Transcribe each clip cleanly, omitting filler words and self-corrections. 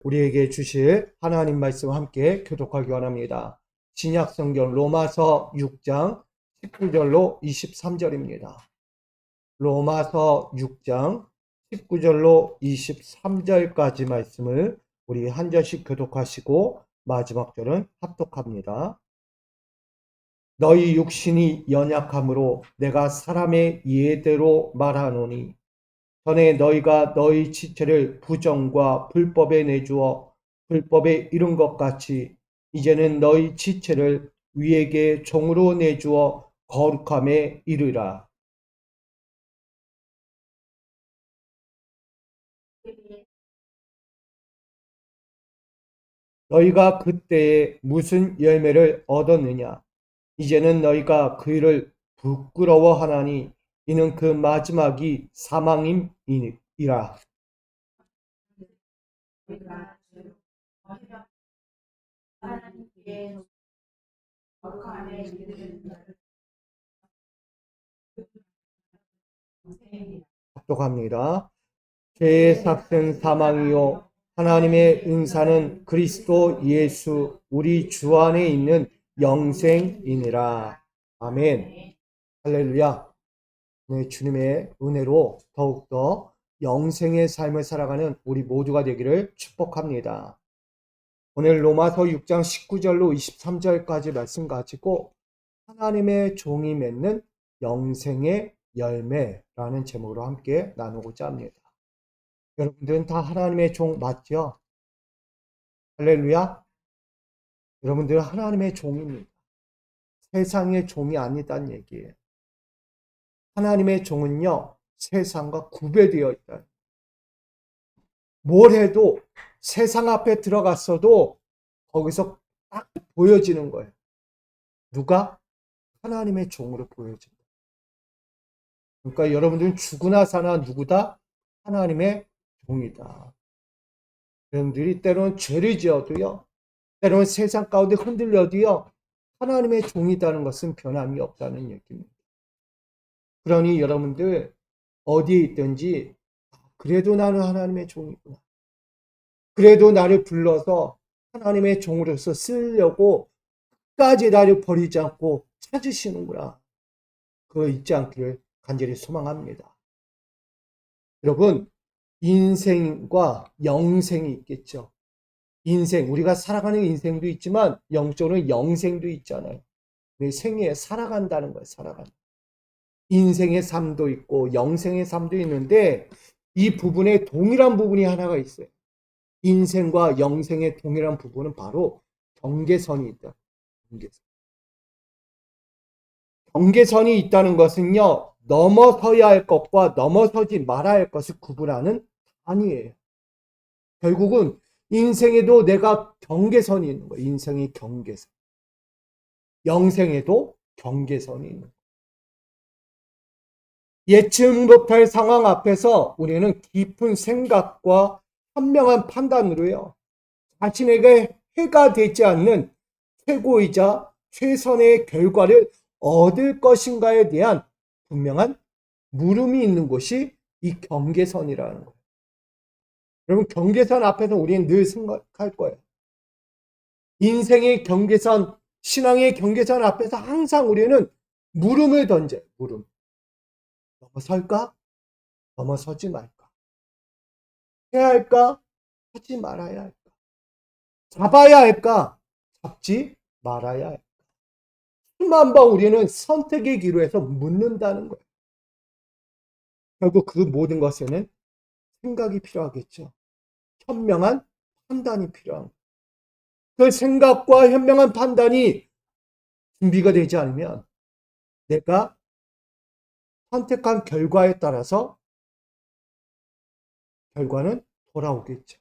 우리에게 주실 하나님 말씀 함께 교독하기 원합니다. 신약성경 로마서 6장 19절로 23절입니다. 로마서 6장 19절로 23절까지 말씀을 우리 한 절씩 교독하시고 마지막 절은 합독합니다. 너희 육신이 연약함으로 내가 사람의 이해대로 말하노니 전에 너희가 너희 지체를 부정과 불법에 내주어 불법에 이른 것 같이 이제는 너희 지체를 위에게 종으로 내주어 거룩함에 이르라. 너희가 그때에 무슨 열매를 얻었느냐? 이제는 너희가 그 일을 부끄러워하나니 이는 그 마지막이 사망임이라. 합독합니다. 죄의 삭은 사망이요 하나님의 은사는 그리스도 예수 우리 주 안에 있는 영생이니라. 아멘. 할렐루야. 네, 주님의 은혜로 더욱더 영생의 삶을 살아가는 우리 모두가 되기를 축복합니다. 오늘 로마서 6장 19절로 23절까지 말씀 가지고 하나님의 종이 맺는 영생의 열매라는 제목으로 함께 나누고자 합니다. 여러분들은 다 하나님의 종 맞죠? 할렐루야. 여러분들은 하나님의 종입니다. 세상의 종이 아니다는 얘기예요. 하나님의 종은요, 세상과 구별되어 있다. 뭘 해도 세상 앞에 들어갔어도 거기서 딱 보여지는 거예요. 누가? 하나님의 종으로 보여진다. 그러니까 여러분들은 죽으나 사나 누구다? 하나님의 종이다. 여러분들이 때로는 죄를 지어도요, 때로는 세상 가운데 흔들려도요, 하나님의 종이다는 것은 변함이 없다는 얘기입니다. 그러니 여러분들 어디에 있든지 그래도 나는 하나님의 종이구나. 그래도 나를 불러서 하나님의 종으로서 쓰려고 끝까지 나를 버리지 않고 찾으시는구나. 그거 잊지 않기를 간절히 소망합니다. 여러분, 인생과 영생이 있겠죠. 인생, 우리가 살아가는 인생도 있지만 영적으로는 영생도 있잖아요. 내 생에 살아간다는 거예요. 살아간다. 인생의 삶도 있고 영생의 삶도 있는데 이 부분에 동일한 부분이 하나가 있어요. 인생과 영생의 동일한 부분은 바로 경계선이 있다. 경계선. 경계선이 있다는 것은요, 넘어서야 할 것과 넘어서지 말아야 할 것을 구분하는 단위예요. 결국은 인생에도 내가 경계선이 있는 거예요. 인생의 경계선. 영생에도 경계선이 있는 거예요. 예측 못할 상황 앞에서 우리는 깊은 생각과 현명한 판단으로요, 자신에게 해가 되지 않는 최고이자 최선의 결과를 얻을 것인가에 대한 분명한 물음이 있는 곳이 이 경계선이라는 거예요. 여러분, 경계선 앞에서 우리는 늘 생각할 거예요. 인생의 경계선, 신앙의 경계선 앞에서 항상 우리는 물음을 던져요. 물음. 넘어설까? 넘어서지 말까? 해야 할까? 하지 말아야 할까? 잡아야 할까? 잡지 말아야 할까? 수만 번 우리는 선택의 기로에서 묻는다는 거예요. 결국 그 모든 것에는 생각이 필요하겠죠. 현명한 판단이 필요한 거예요. 그 생각과 현명한 판단이 준비가 되지 않으면 내가 선택한 결과에 따라서 결과는 돌아오겠죠.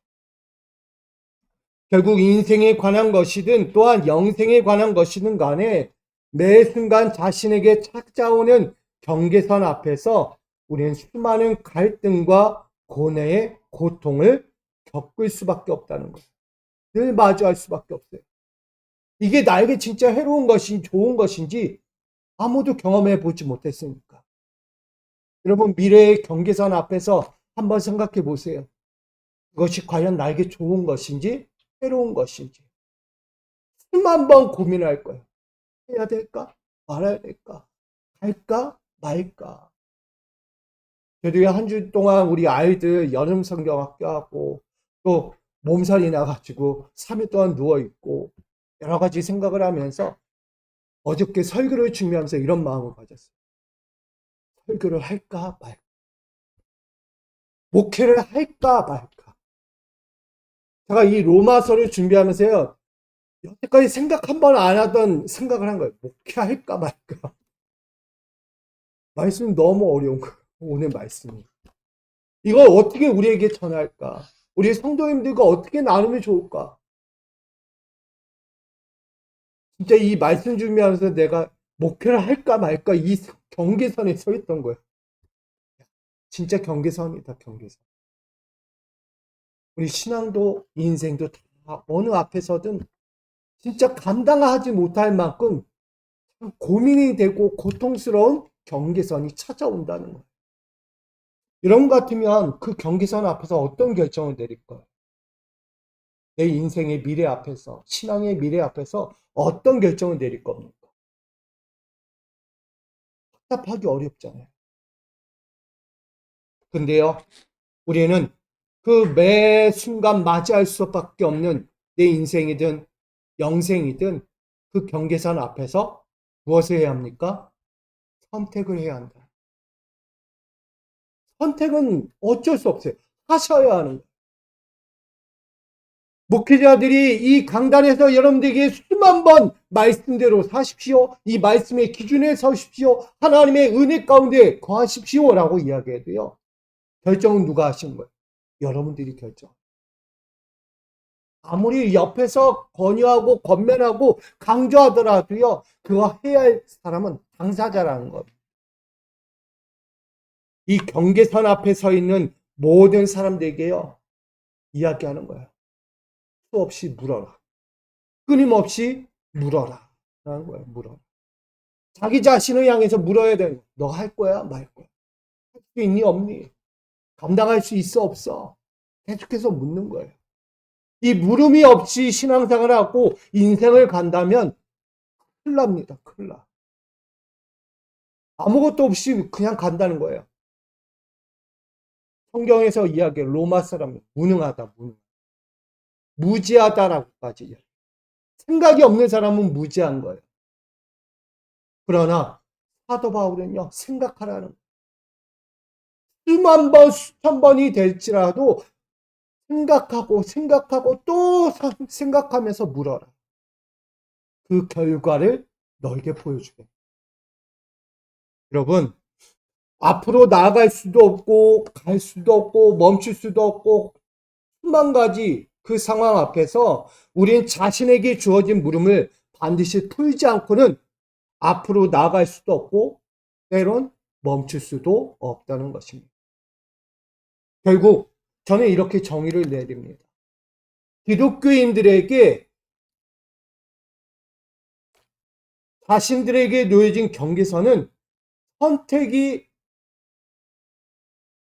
결국 인생에 관한 것이든 또한 영생에 관한 것이든 간에 매 순간 자신에게 찾아오는 경계선 앞에서 우리는 수많은 갈등과 고뇌의 고통을 겪을 수밖에 없다는 거예요. 늘 마주할 수밖에 없어요. 이게 나에게 진짜 해로운 것인지 좋은 것인지 아무도 경험해 보지 못했으니까. 여러분, 미래의 경계선 앞에서 한번 생각해 보세요. 그것이 과연 나에게 좋은 것인지 해로운 것인지 수만 번 고민할 거예요. 해야 될까? 말아야 될까? 할까? 말까? 저도 한 주 동안 우리 아이들 여름 성경학교 하고 또 몸살이 나가지고 3일 동안 누워있고 여러 가지 생각을 하면서 어저께 설교를 준비하면서 이런 마음을 가졌어요. 설교를 할까 말까? 목회를 할까 말까? 제가 이 로마서를 준비하면서요. 여태까지 생각 한 번 안 하던 생각을 한 거예요. 목회할까 말까? 말씀이 너무 어려운 거예요. 오늘 말씀이. 이걸 어떻게 우리에게 전할까? 우리 성도님들과 어떻게 나누면 좋을까? 진짜 이 말씀 준비하면서 내가 목회를 할까 말까 이 경계선에 서 있던 거예요. 진짜 경계선이다, 경계선. 우리 신앙도 인생도 다 어느 앞에서든 진짜 감당하지 못할 만큼 고민이 되고 고통스러운 경계선이 찾아온다는 거예요. 이런 것 같으면 그 경계선 앞에서 어떤 결정을 내릴까요? 내 인생의 미래 앞에서, 신앙의 미래 앞에서 어떤 결정을 내릴 겁니까? 답하기 어렵잖아요. 근데요, 우리는 그 매 순간 맞이할 수밖에 없는 내 인생이든 영생이든 그 경계선 앞에서 무엇을 해야 합니까? 선택을 해야 한다. 선택은 어쩔 수 없어요. 하셔야 하는 거예요. 목회자들이 이 강단에서 여러분들에게 수만 번 말씀대로 사십시오. 이 말씀의 기준에 서십시오. 하나님의 은혜 가운데 거하십시오라고 이야기해도요. 결정은 누가 하신 거예요? 여러분들이 결정. 아무리 옆에서 권유하고 권면하고 강조하더라도요. 그거 해야 할 사람은 당사자라는 겁니다. 이 경계선 앞에 서 있는 모든 사람들에게요. 이야기하는 거예요. 수없이 물어라. 끊임없이 물어라. 라는 거예요. 물어라. 자기 자신을 향해서 물어야 되는 거예요. 너 할 거야? 말 거야? 할 수 있니? 없니? 감당할 수 있어? 없어? 계속해서 묻는 거예요. 이 물음이 없이 신앙생활을 하고 인생을 간다면 큰일 납니다. 큰일 나. 아무것도 없이 그냥 간다는 거예요. 성경에서 이야기해 로마 사람은 무능하다. 무지하다라고까지. 생각이 없는 사람은 무지한 거예요. 그러나 사도 바울은요. 생각하라는 거예요. 수만 번, 수천 번이 될지라도 생각하고 또 생각하면서 물어라. 그 결과를 너에게 보여주게. 여러분, 앞으로 나아갈 수도 없고 갈 수도 없고 멈출 수도 없고 수만 가지 그 상황 앞에서 우린 자신에게 주어진 물음을 반드시 풀지 않고는 앞으로 나아갈 수도 없고 때론 멈출 수도 없다는 것입니다. 결국 저는 이렇게 정의를 내립니다. 기독교인들에게 자신들에게 놓여진 경계선은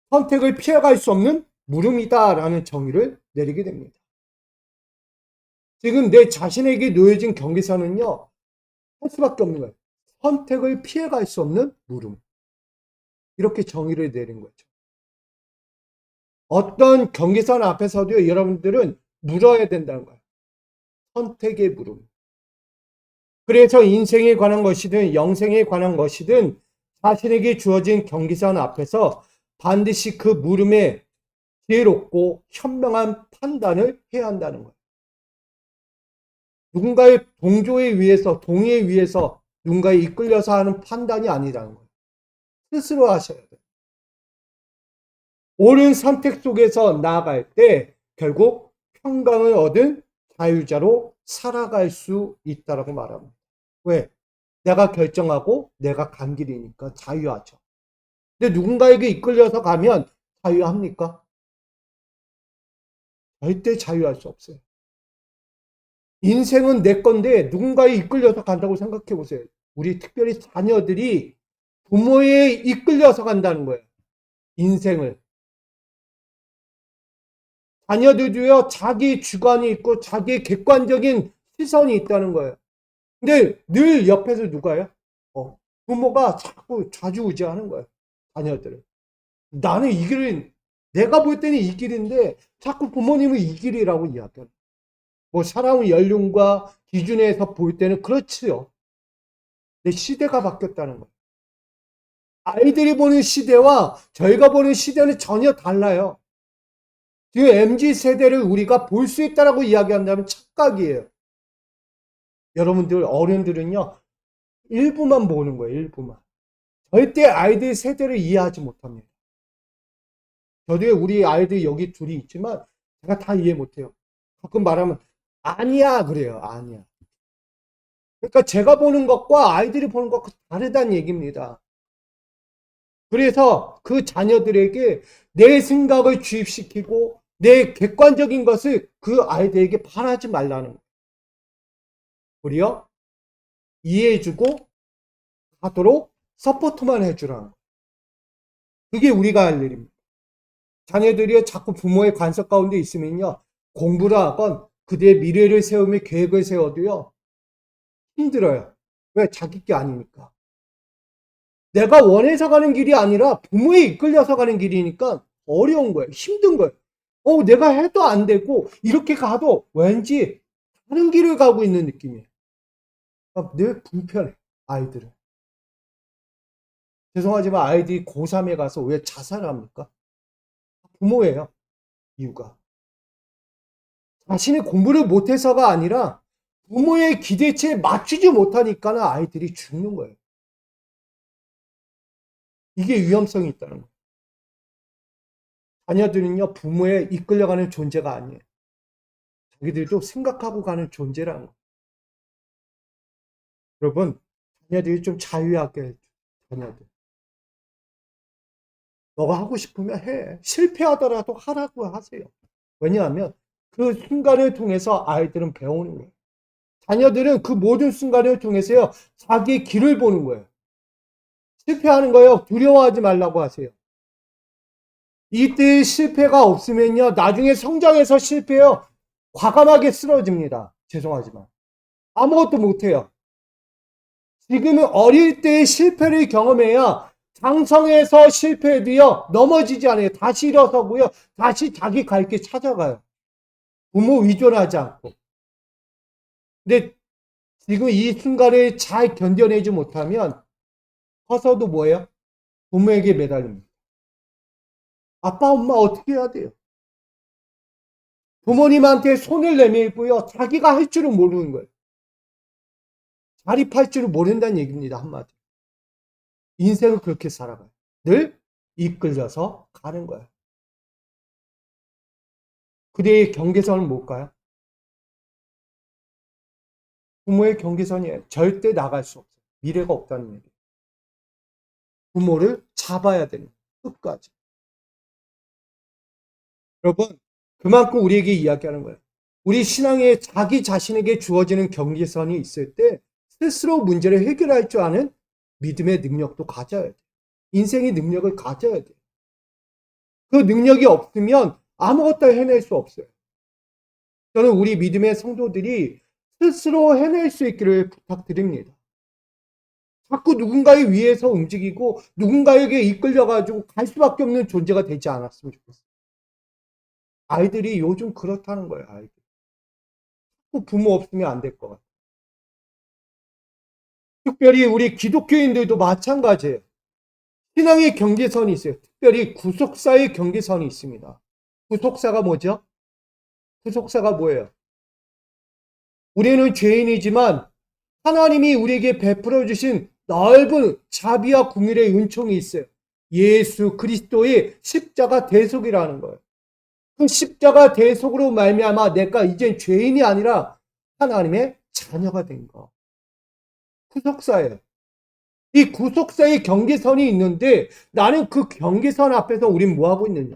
선택을 피해갈 수 없는 물음이다라는 정의를 내리게 됩니다. 지금 내 자신에게 놓여진 경계선은요, 할 수밖에 없는 거예요. 선택을 피해갈 수 없는 물음. 이렇게 정의를 내린 거죠. 어떤 경계선 앞에서도 여러분들은 물어야 된다는 거예요. 선택의 물음. 그래서 인생에 관한 것이든 영생에 관한 것이든 자신에게 주어진 경계선 앞에서 반드시 그 물음에 지혜롭고 현명한 판단을 해야 한다는 거예요. 누군가의 동조에 의해서, 동의에 의해서 누군가에 이끌려서 하는 판단이 아니라는 거예요. 스스로 하셔야 돼요. 옳은 선택 속에서 나아갈 때 결국 평강을 얻은 자유자로 살아갈 수 있다라고 말합니다. 왜? 내가 결정하고 내가 간 길이니까 자유하죠. 근데 누군가에게 이끌려서 가면 자유합니까? 절대 자유할 수 없어요. 인생은 내 건데 누군가에 이끌려서 간다고 생각해 보세요. 우리 특별히 자녀들이 부모에 이끌려서 간다는 거예요. 인생을. 자녀들도요, 자기 주관이 있고 자기의 객관적인 시선이 있다는 거예요. 근데 늘 옆에서 누가요? 부모가 자꾸 좌지우지하는 거예요. 자녀들을. 나는 이 길은, 내가 볼 때는 이 길인데 자꾸 부모님은 이 길이라고 이야기해요. 뭐 살아온 연륜과 기준에서 볼 때는 그렇지요. 근데 시대가 바뀌었다는 거예요. 아이들이 보는 시대와 저희가 보는 시대는 전혀 달라요. 지금 MZ 세대를 우리가 볼 수 있다라고 이야기한다면 착각이에요. 여러분들 어른들은요, 일부만 보는 거예요. 일부만. 절대 아이들 세대를 이해하지 못합니다. 저도 우리 아이들 여기 둘이 있지만 제가 다 이해 못해요. 가끔 말하면 아니야 그래요. 아니야. 그러니까 제가 보는 것과 아이들이 보는 것과 다르다는 얘기입니다. 그래서 그 자녀들에게 내 생각을 주입시키고 내 객관적인 것을 그 아이들에게 바라지 말라는 거예요. 우리요, 이해해주고 하도록 서포트만 해주라는 거예요. 그게 우리가 할 일입니다. 자녀들이 자꾸 부모의 간섭 가운데 있으면요, 공부를 하건 그들의 미래를 세우며 계획을 세워도요, 힘들어요. 왜? 자기 게 아니니까. 내가 원해서 가는 길이 아니라 부모에 이끌려서 가는 길이니까 어려운 거예요. 힘든 거예요. 내가 해도 안 되고 이렇게 가도 왠지 다른 길을 가고 있는 느낌이에요. 늘 불편해, 아이들은. 죄송하지만 아이들이 고3에 가서 왜 자살을 합니까? 부모예요, 이유가. 자신이 공부를 못해서가 아니라 부모의 기대치에 맞추지 못하니까 아이들이 죽는 거예요. 이게 위험성이 있다는 거예요. 자녀들은요, 부모에 이끌려가는 존재가 아니에요. 자기들도 생각하고 가는 존재라는 거예요. 여러분, 자녀들이 좀 자유하게 해줘. 자녀들. 너가 하고 싶으면 해. 실패하더라도 하라고 하세요. 왜냐하면 그 순간을 통해서 아이들은 배우는 거예요. 자녀들은 그 모든 순간을 통해서요, 자기의 길을 보는 거예요. 실패하는 거예요. 두려워하지 말라고 하세요. 이때 실패가 없으면요, 나중에 성장해서 실패해요. 과감하게 쓰러집니다. 죄송하지만. 아무것도 못해요. 지금은 어릴 때의 실패를 경험해야 장성에서 실패해도요, 넘어지지 않아요. 다시 일어서고요, 다시 자기 갈 길 찾아가요. 부모 의존하지 않고. 근데 지금 이 순간을 잘 견뎌내지 못하면 커서도 뭐예요? 부모에게 매달립니다. 아빠, 엄마 어떻게 해야 돼요? 부모님한테 손을 내밀고요, 자기가 할 줄은 모르는 거예요. 자립할 줄을 모른다는 얘기입니다, 한마디. 인생을 그렇게 살아가요. 늘 이끌려서 가는 거예요. 그대의 경계선은 뭘까요? 부모의 경계선이에요. 절대 나갈 수 없어요. 미래가 없다는 얘기예요. 부모를 잡아야 되는 거예요. 끝까지. 여러분, 그만큼 우리에게 이야기하는 거예요. 우리 신앙에 자기 자신에게 주어지는 경계선이 있을 때 스스로 문제를 해결할 줄 아는 믿음의 능력도 가져야 돼요. 인생의 능력을 가져야 돼요. 그 능력이 없으면 아무것도 해낼 수 없어요. 저는 우리 믿음의 성도들이 스스로 해낼 수 있기를 부탁드립니다. 자꾸 누군가에 의해서 움직이고 누군가에게 이끌려가지고 갈 수밖에 없는 존재가 되지 않았으면 좋겠어요. 아이들이 요즘 그렇다는 거예요. 아이들. 부모 없으면 안 될 것 같아요. 특별히 우리 기독교인들도 마찬가지예요. 신앙의 경계선이 있어요. 특별히 구속사의 경계선이 있습니다. 구속사가 뭐죠? 구속사가 뭐예요? 우리는 죄인이지만 하나님이 우리에게 베풀어 주신 넓은 자비와 긍휼의 은총이 있어요. 예수 그리스도의 십자가 대속이라는 거예요. 그 십자가 대속으로 말미암아 내가 이젠 죄인이 아니라 하나님의 자녀가 된 거. 구속사예요. 이 구속사의 경계선이 있는데 나는 그 경계선 앞에서 우린 뭐 하고 있느냐?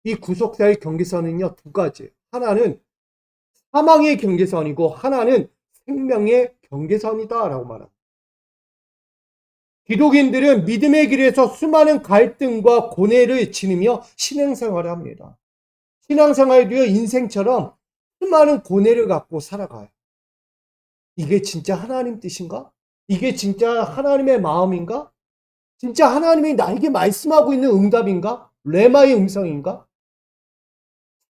이 구속사의 경계선은요, 두 가지. 하나는 사망의 경계선이고 하나는 생명의 경계선이다라고 말합니다. 기독인들은 믿음의 길에서 수많은 갈등과 고뇌를 지니며 신앙생활을 합니다. 신앙생활도요, 인생처럼 수많은 고뇌를 갖고 살아가요. 이게 진짜 하나님 뜻인가? 이게 진짜 하나님의 마음인가? 진짜 하나님이 나에게 말씀하고 있는 응답인가? 레마의 음성인가?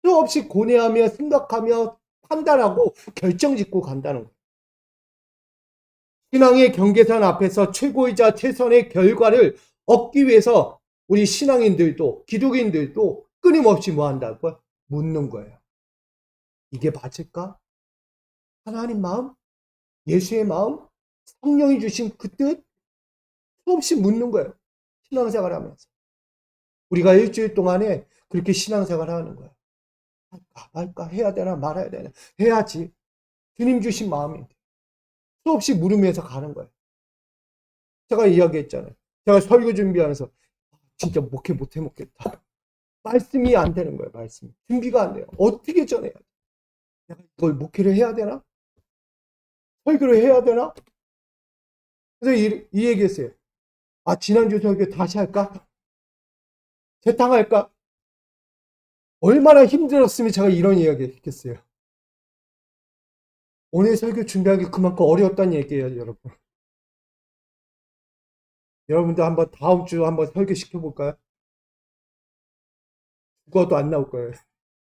수없이 고뇌하며 생각하며 판단하고 결정짓고 간다는 거예요. 신앙의 경계선 앞에서 최고이자 최선의 결과를 얻기 위해서 우리 신앙인들도 기독인들도 끊임없이 뭐 한다고요? 묻는 거예요. 이게 맞을까? 하나님 마음? 예수의 마음? 성령이 주신 그 뜻? 수없이 묻는 거예요. 신앙생활 하면서. 우리가 일주일 동안에 그렇게 신앙생활 하는 거예요. 할까 말까, 해야 되나 말아야 되나, 해야지. 주님 주신 마음인데 수없이 물으면서 가는 거예요. 제가 이야기했잖아요. 제가 설교 준비하면서 진짜 목회 못해 먹겠다. 말씀이 안 되는 거예요. 말씀이 준비가 안 돼요. 어떻게 전해야 돼? 내가 이걸 목회를 해야 되나? 설교를 해야 되나? 그래서 이 얘기했어요. 아, 지난주 설교 다시 할까? 재탕할까? 얼마나 힘들었으면 제가 이런 이야기 했겠어요. 오늘 설교 준비하기 그만큼 어려웠다는 얘기예요, 여러분. 여러분도 한번 다음 주 한번 설교 시켜볼까요? 죽어도 안 나올 거예요.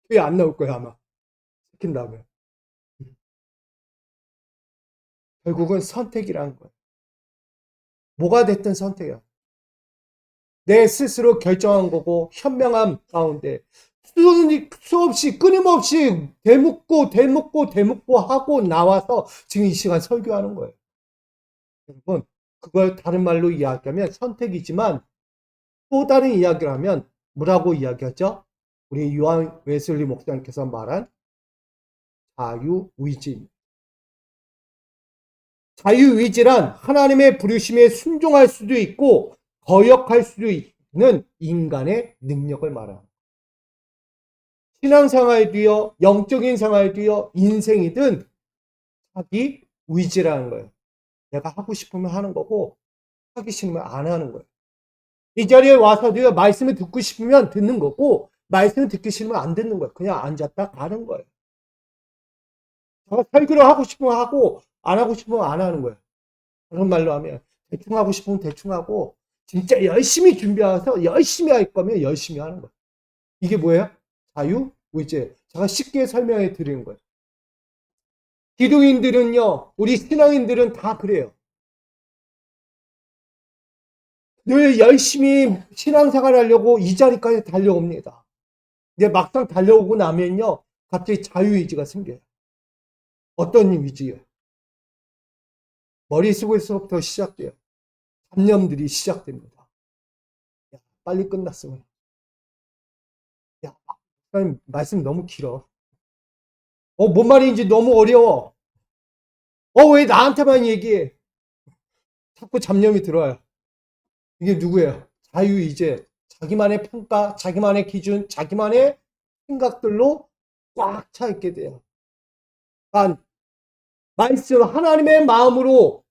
왜 안 나올 거예요, 아마. 시킨다면. 결국은 선택이라는 거예요. 뭐가 됐든 선택이야. 내 스스로 결정한 거고 현명함 가운데 수없이 끊임없이 되묻고 하고 나와서 지금 이 시간 설교하는 거예요. 여러분, 그걸 다른 말로 이야기하면 선택이지만 또 다른 이야기를 하면 뭐라고 이야기하죠? 우리 요한 웨슬리 목사님께서 말한 자유의지입니다. 자유의지란 하나님의 부르심에 순종할 수도 있고 거역할 수도 있는 인간의 능력을 말합니다. 신앙생활도요, 영적인 생활도요, 인생이든 자기 의지라는 거예요. 내가 하고 싶으면 하는 거고 하기 싫으면 안 하는 거예요. 이 자리에 와서도요, 말씀을 듣고 싶으면 듣는 거고 말씀을 듣기 싫으면 안 듣는 거예요. 그냥 앉았다 가는 거예요. 설교를 하고 싶으면 하고 안 하고 싶으면 안 하는 거예요. 그런 말로 하면 대충 하고 싶으면 대충 하고 진짜 열심히 준비해서 열심히 할 거면 열심히 하는 거예요. 이게 뭐예요? 자유의지. 제가 쉽게 설명해 드리는 거예요. 기독인들은요, 우리 신앙인들은 다 그래요. 늘 열심히 신앙생활 하려고 이 자리까지 달려옵니다. 근데 막상 달려오고 나면요, 갑자기 자유의지가 생겨요. 어떤 의지요? 머릿속에서부터 시작돼요. 잡념들이 시작됩니다. 야, 빨리 끝났으면. 야, 말씀 너무 길어. 뭔 말인지 너무 어려워. 왜 나한테만 얘기해? 자꾸 잡념이 들어와요. 이게 누구예요? 자유의지. 자기만의 평가, 자기만의 기준, 자기만의 생각들로 꽉 차 있게 돼요. 그러니까 말씀, 하나님의 마음으로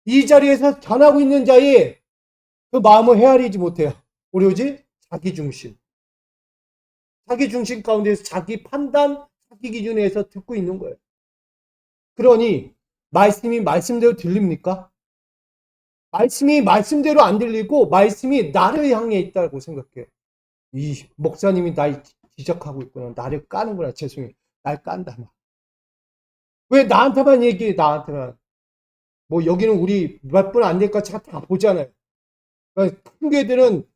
이 자리에서 전하고 있는 자의 그 마음을 헤아리지 못해요. 오로지 자기 중심. 자기 중심 가운데서 자기 판단, 자기 기준에서 듣고 있는 거예요. 그러니 말씀이 말씀대로 들립니까? 말씀이 말씀대로 안 들리고 말씀이 나를 향해 있다고 생각해요. 이 목사님이 날 지적하고 있구나. 나를 까는구나. 죄송해요. 날 깐다. 왜 나한테만 얘기해? 나한테만. 뭐 여기는 우리 몇 분 안 될까 다 보잖아요. 그러니까 큰 교회들은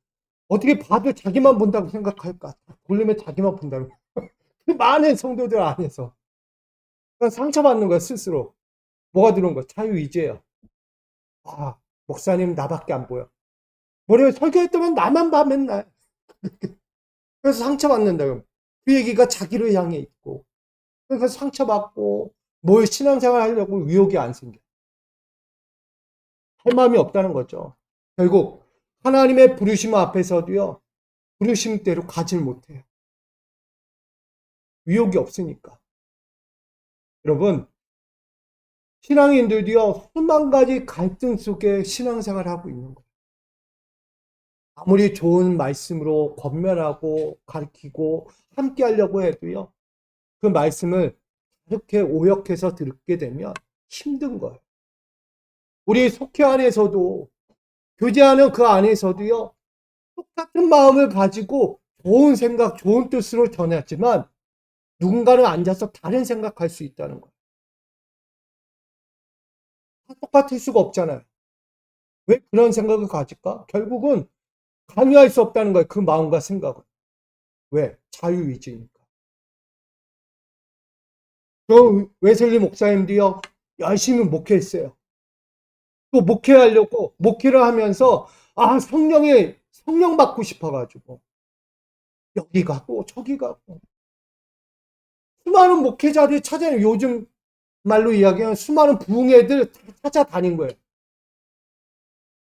어떻게 봐도 자기만 본다고 생각할까? 보려면 자기만 본다고. 그 많은 성도들 안에서. 그러니까 상처받는 거야, 스스로. 뭐가 들어온 거야? 자유의지예요. 아, 목사님 나밖에 안 보여. 뭐래요? 설교했더만 나만 봐, 맨날. 그래서 상처받는다. 그 얘기가 자기를 향해 있고. 그러니까 상처받고, 뭘 신앙생활 하려고 의욕이 안 생겨. 할 마음이 없다는 거죠. 결국, 하나님의 부르심 앞에서도요, 부르심대로 가질 못해요. 의욕이 없으니까. 여러분, 신앙인들도요, 수만 가지 갈등 속에 신앙생활을 하고 있는 거예요. 아무리 좋은 말씀으로 권면하고 가르치고 함께 하려고 해도요. 그 말씀을 이렇게 오역해서 듣게 되면 힘든 거예요. 우리 속회 안에서도 교제하는 그 안에서도요. 똑같은 마음을 가지고 좋은 생각, 좋은 뜻으로 전했지만 누군가는 앉아서 다른 생각할 수 있다는 거예요. 똑같을 수가 없잖아요. 왜 그런 생각을 가질까? 결국은 강요할 수 없다는 거예요. 그 마음과 생각을. 왜? 자유의지니까. 그 웨슬리 목사님도요. 열심히 목회했어요. 또 목회하려고 목회를 하면서 성령 받고 싶어가지고 여기 가고 저기 가고 수많은 목회자들 찾아요. 요즘 말로 이야기하면 수많은 부흥회들 찾아다닌 거예요.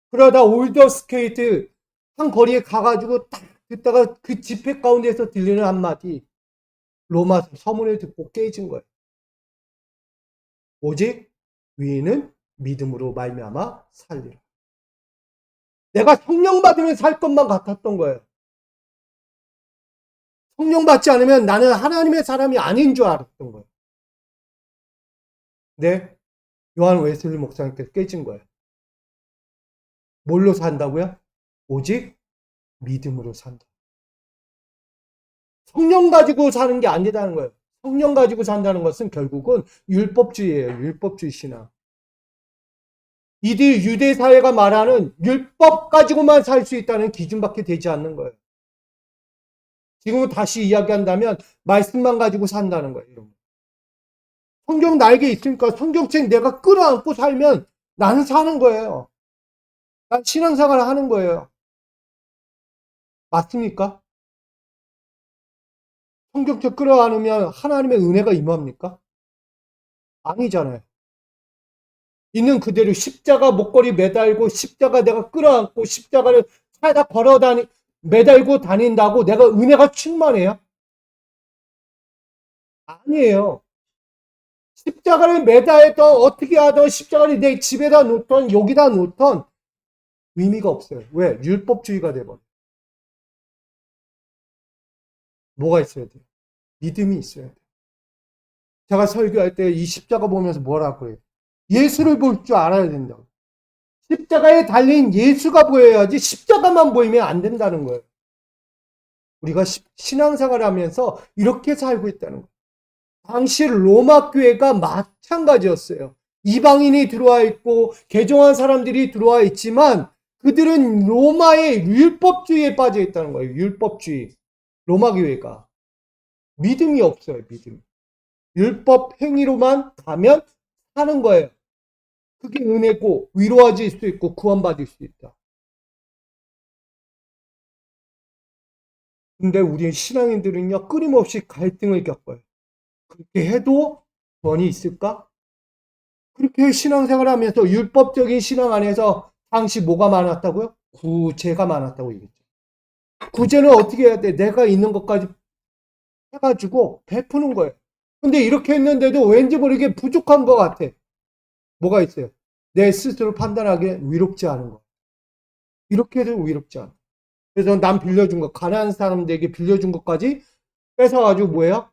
그러다 올더 스케이트 한 거리에 가가지고 딱 듣다가 그 집회 가운데서 들리는 한마디 로마 서문을 듣고 깨진 거예요. 오직 위인은 믿음으로 말미암아 살리라. 내가 성령 받으면 살 것만 같았던 거예요. 성령 받지 않으면 나는 하나님의 사람이 아닌 줄 알았던 거예요. 네, 요한 웨슬리 목사님께서 깨진 거예요. 뭘로 산다고요? 오직 믿음으로 산다. 성령 가지고 사는 게 아니다는 거예요. 성령 가지고 산다는 것은 결국은 율법주의예요. 율법주의 신앙. 이들 유대 사회가 말하는 율법 가지고만 살 수 있다는 기준밖에 되지 않는 거예요. 지금 다시 이야기한다면 말씀만 가지고 산다는 거예요. 성경 나에게 있으니까 성경책 내가 끌어안고 살면 나는 사는 거예요. 난 신앙생활을 하는 거예요. 맞습니까? 성경책 끌어안으면 하나님의 은혜가 임합니까? 아니잖아요. 있는 그대로 십자가 목걸이 매달고 십자가 내가 끌어안고 십자가를 살다 매달고 다닌다고 내가 은혜가 충만해요? 아니에요. 십자가를 매달던 어떻게 하던 십자가를 내 집에다 놓던 여기다 놓던 의미가 없어요. 왜? 율법주의가 돼버려. 뭐가 있어야 돼요? 믿음이 있어야 돼요. 제가 설교할 때 이 십자가 보면서 뭐라고 해요? 예수를 볼 줄 알아야 된다고. 십자가에 달린 예수가 보여야지 십자가만 보이면 안 된다는 거예요. 우리가 신앙생활을 하면서 이렇게 살고 있다는 거예요. 당시 로마 교회가 마찬가지였어요. 이방인이 들어와 있고 개종한 사람들이 들어와 있지만 그들은 로마의 율법주의에 빠져 있다는 거예요. 율법주의. 로마 교회가. 믿음이 없어요. 믿음. 율법 행위로만 가면 사는 거예요. 그게 은혜고 위로하실 수 있고 구원받을 수 있다. 근데 우리 신앙인들은요. 끊임없이 갈등을 겪어요. 그렇게 해도 구원이 있을까? 그렇게 신앙생활을 하면서 율법적인 신앙 안에서 당시 뭐가 많았다고요? 구제가 많았다고 얘기했죠. 구제는 어떻게 해야 돼? 내가 있는 것까지 해가지고 베푸는 거예요. 근데 이렇게 했는데도 왠지 모르게 부족한 것 같아. 뭐가 있어요? 내 스스로 판단하기에 위롭지 않은 거. 이렇게 해도 위롭지 않아. 그래서 남 빌려준 거, 가난한 사람들에게 빌려준 것까지 뺏어가지고 뭐예요?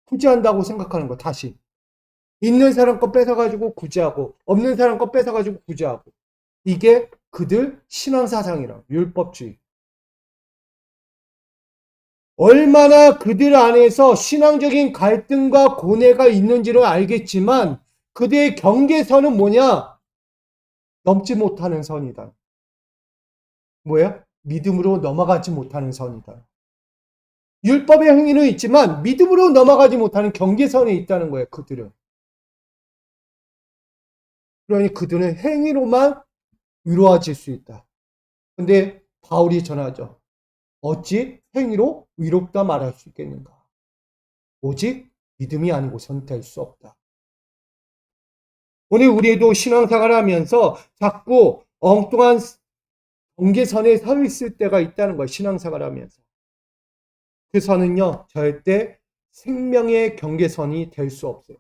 구제한다고 생각하는 거, 다시. 있는 사람 거 뺏어가지고 구제하고, 없는 사람 거 뺏어가지고 구제하고. 이게 그들 신앙사상이라, 율법주의. 얼마나 그들 안에서 신앙적인 갈등과 고뇌가 있는지를 알겠지만, 그들의 경계선은 뭐냐? 넘지 못하는 선이다. 뭐야? 믿음으로 넘어가지 못하는 선이다. 율법의 행위는 있지만 믿음으로 넘어가지 못하는 경계선에 있다는 거예요. 그들은. 그러니 그들은 행위로만 위로해질 수 있다. 근데 바울이 전하죠. 어찌 행위로 위롭다 말할 수 있겠는가? 오직 믿음이 아니고선 될 수 없다. 오늘 우리도 신앙생활을 하면서 자꾸 엉뚱한 경계선에 서 있을 때가 있다는 거예요. 신앙생활을 하면서. 그 선은요. 절대 생명의 경계선이 될 수 없어요.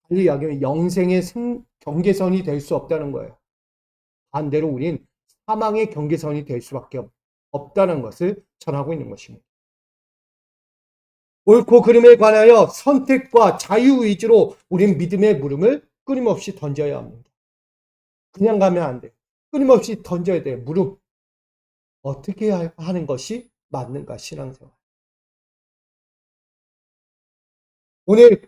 달리 이야기하면 영생의 경계선이 될 수 없다는 거예요. 반대로 우린 사망의 경계선이 될 수밖에 없다는 것을 전하고 있는 것입니다. 옳고 그름에 관하여 선택과 자유의지로 우린 믿음의 물음을 끊임없이 던져야 합니다. 그냥 가면 안 돼. 끊임없이 던져야 돼. 물음. 어떻게 하는 것이 맞는가, 신앙생활. 오늘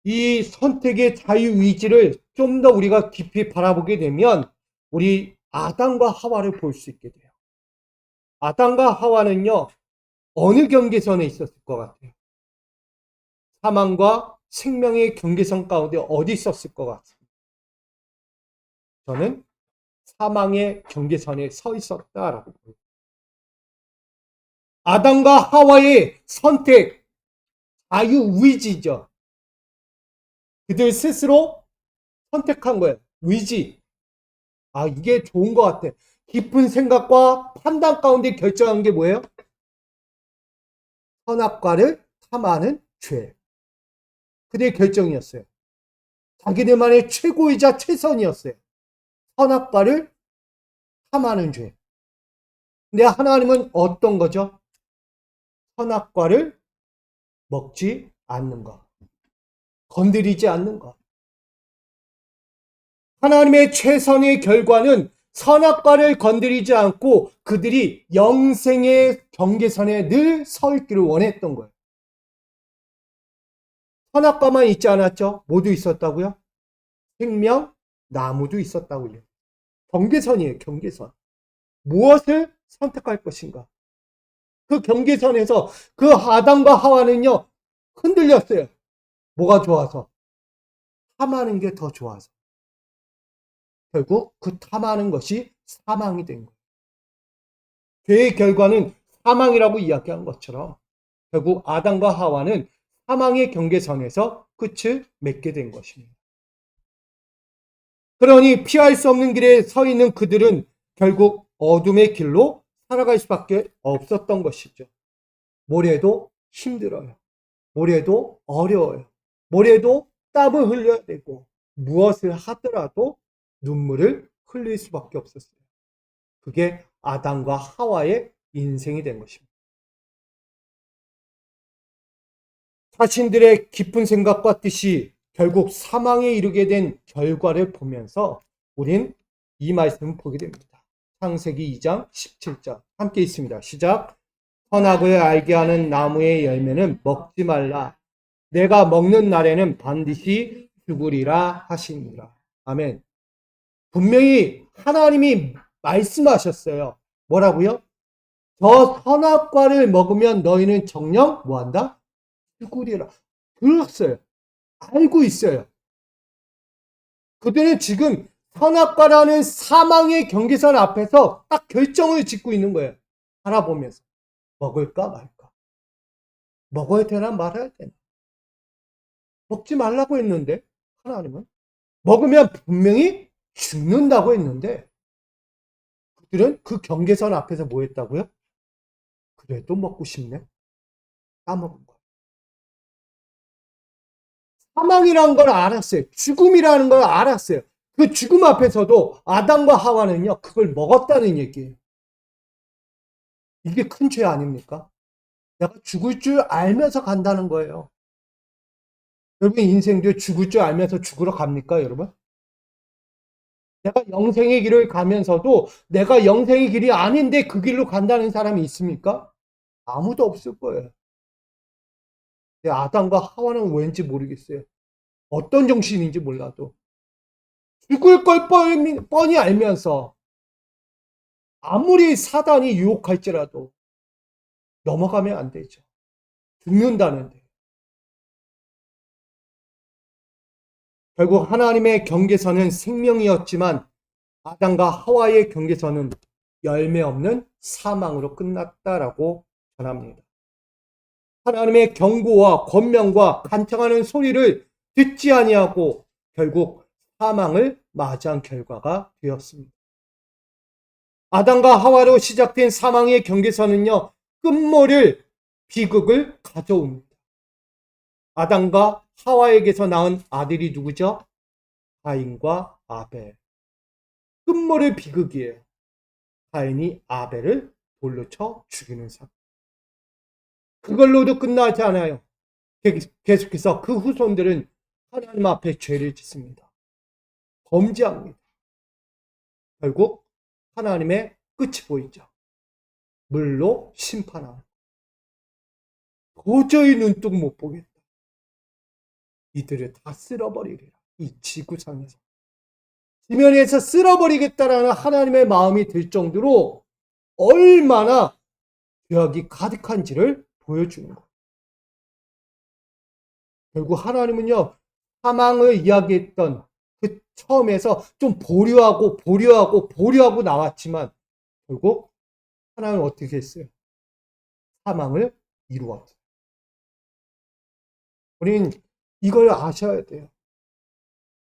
이 선택의 자유의지를 좀 더 우리가 깊이 바라보게 되면 우리 아담과 하와를 볼 수 있게 돼요. 아담과 하와는요, 어느 경계선에 있었을 것 같아요? 사망과 생명의 경계선 가운데 어디 있었을 것 같습니다. 저는 사망의 경계선에 서 있었다라고 봅니다. 아담과 하와의 선택, 자유의지죠. 그들 스스로 선택한 거예요. 의지. 아, 이게 좋은 것 같아. 깊은 생각과 판단 가운데 결정한 게 뭐예요? 선악과를 탐하는 죄. 그들의 결정이었어요. 자기들만의 최고이자 최선이었어요. 선악과를 탐하는 죄. 근데 하나님은 어떤 거죠? 선악과를 먹지 않는 것. 건드리지 않는 것. 하나님의 최선의 결과는 선악과를 건드리지 않고 그들이 영생의 경계선에 늘 서 있기를 원했던 거예요. 선악과만 있지 않았죠? 모두 있었다고요? 생명, 나무도 있었다고요. 경계선이에요, 경계선. 무엇을 선택할 것인가? 그 경계선에서 그 아담과 하와는요, 흔들렸어요. 뭐가 좋아서? 탐하는 게 더 좋아서. 결국 그 탐하는 것이 사망이 된 거예요. 죄의 결과는 사망이라고 이야기한 것처럼 결국 아담과 하와는 사망의 경계선에서 끝을 맺게 된 것입니다. 그러니 피할 수 없는 길에 서 있는 그들은 결국 어둠의 길로 살아갈 수밖에 없었던 것이죠. 모래도 힘들어요. 모래도 어려워요. 모래도 땀을 흘려야 되고 무엇을 하더라도 눈물을 흘릴 수밖에 없었어요. 그게 아담과 하와의 인생이 된 것입니다. 자신들의 깊은 생각과 뜻이 결국 사망에 이르게 된 결과를 보면서 우린 이 말씀을 보게 됩니다. 창세기 2장 17절 함께 있습니다. 시작. 선악을 알게 하는 나무의 열매는 먹지 말라. 내가 먹는 날에는 반드시 죽으리라 하시니라. 아멘. 분명히 하나님이 말씀하셨어요. 뭐라고요? 저 선악과를 먹으면 너희는 정녕 뭐한다? 죽으리라. 들었어요. 알고 있어요. 그들은 지금 선악과라는 사망의 경계선 앞에서 딱 결정을 짓고 있는 거예요. 바라보면서. 먹을까 말까. 먹어야 되나 말아야 되나. 먹지 말라고 했는데 하나님은. 먹으면 분명히 죽는다고 했는데 그들은 그 경계선 앞에서 뭐 했다고요? 그래도 먹고 싶네. 까먹은 거예요. 사망이라는 걸 알았어요. 죽음이라는 걸 알았어요. 그 죽음 앞에서도 아담과 하와는요, 그걸 먹었다는 얘기예요. 이게 큰 죄 아닙니까? 내가 죽을 줄 알면서 간다는 거예요. 여러분 인생도 죽을 줄 알면서 죽으러 갑니까, 여러분? 내가 영생의 길을 가면서도 내가 영생의 길이 아닌데 그 길로 간다는 사람이 있습니까? 아무도 없을 거예요. 아담과 하와는 왠지 모르겠어요. 어떤 정신인지 몰라도. 죽을 걸 뻔히 알면서 아무리 사단이 유혹할지라도 넘어가면 안 되죠. 죽는다는데. 결국 하나님의 경계선은 생명이었지만 아담과 하와의 경계선은 열매 없는 사망으로 끝났다라고 전합니다. 하나님의 경고와 권면과 간청하는 소리를 듣지 아니하고 결국 사망을 맞이한 결과가 되었습니다. 아담과 하와로 시작된 사망의 경계선은요, 끝모를 비극을 가져옵니다. 아담과 하와에게서 낳은 아들이 누구죠? 가인과 아벨. 끝모를 비극이에요. 가인이 아벨을 돌로 쳐 죽이는 사건. 그걸로도 끝나지 않아요. 계속해서 그 후손들은 하나님 앞에 죄를 짓습니다. 범죄합니다. 결국 하나님의 끝이 보이죠. 물로 심판하고 도저히 눈뜨고 못 보겠다. 이들을 다 쓸어버리리라. 이 지구상에서. 지면에서 쓸어버리겠다라는 하나님의 마음이 들 정도로 얼마나 죄악이 가득한지를 보여주는 거예요. 결국 하나님은요, 사망을 이야기했던 그 처음에서 좀 보류하고 나왔지만 결국 하나님은 어떻게 했어요? 사망을 이루었어요. 우리는 이걸 아셔야 돼요.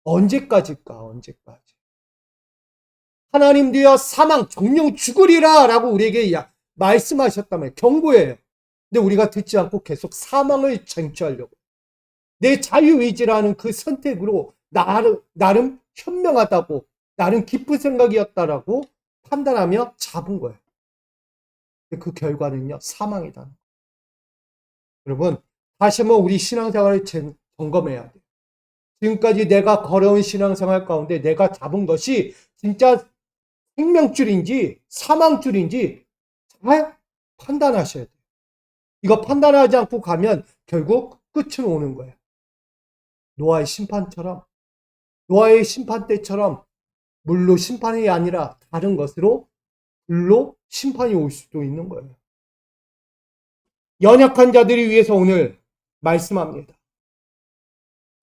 언제까지일까? 언제까지? 하나님 되어 사망, 정령 죽으리라 라고 우리에게 말씀하셨다면 경고해요. 근데 우리가 듣지 않고 계속 사망을 쟁취하려고. 내 자유의지라는 그 선택으로 나름 현명하다고, 나름 기쁜 생각이었다라고 판단하며 잡은 거예요. 그 결과는요, 사망이다. 여러분, 다시 한번 우리 신앙생활을 점검해야 돼요. 지금까지 내가 걸어온 신앙생활 가운데 내가 잡은 것이 진짜 생명줄인지 사망줄인지 잘 판단하셔야 돼요. 이거 판단하지 않고 가면 결국 끝은 오는 거예요. 노아의 심판 때처럼 물로 심판이 아니라 다른 것으로 불로 심판이 올 수도 있는 거예요. 연약한 자들을 위해서 오늘 말씀합니다.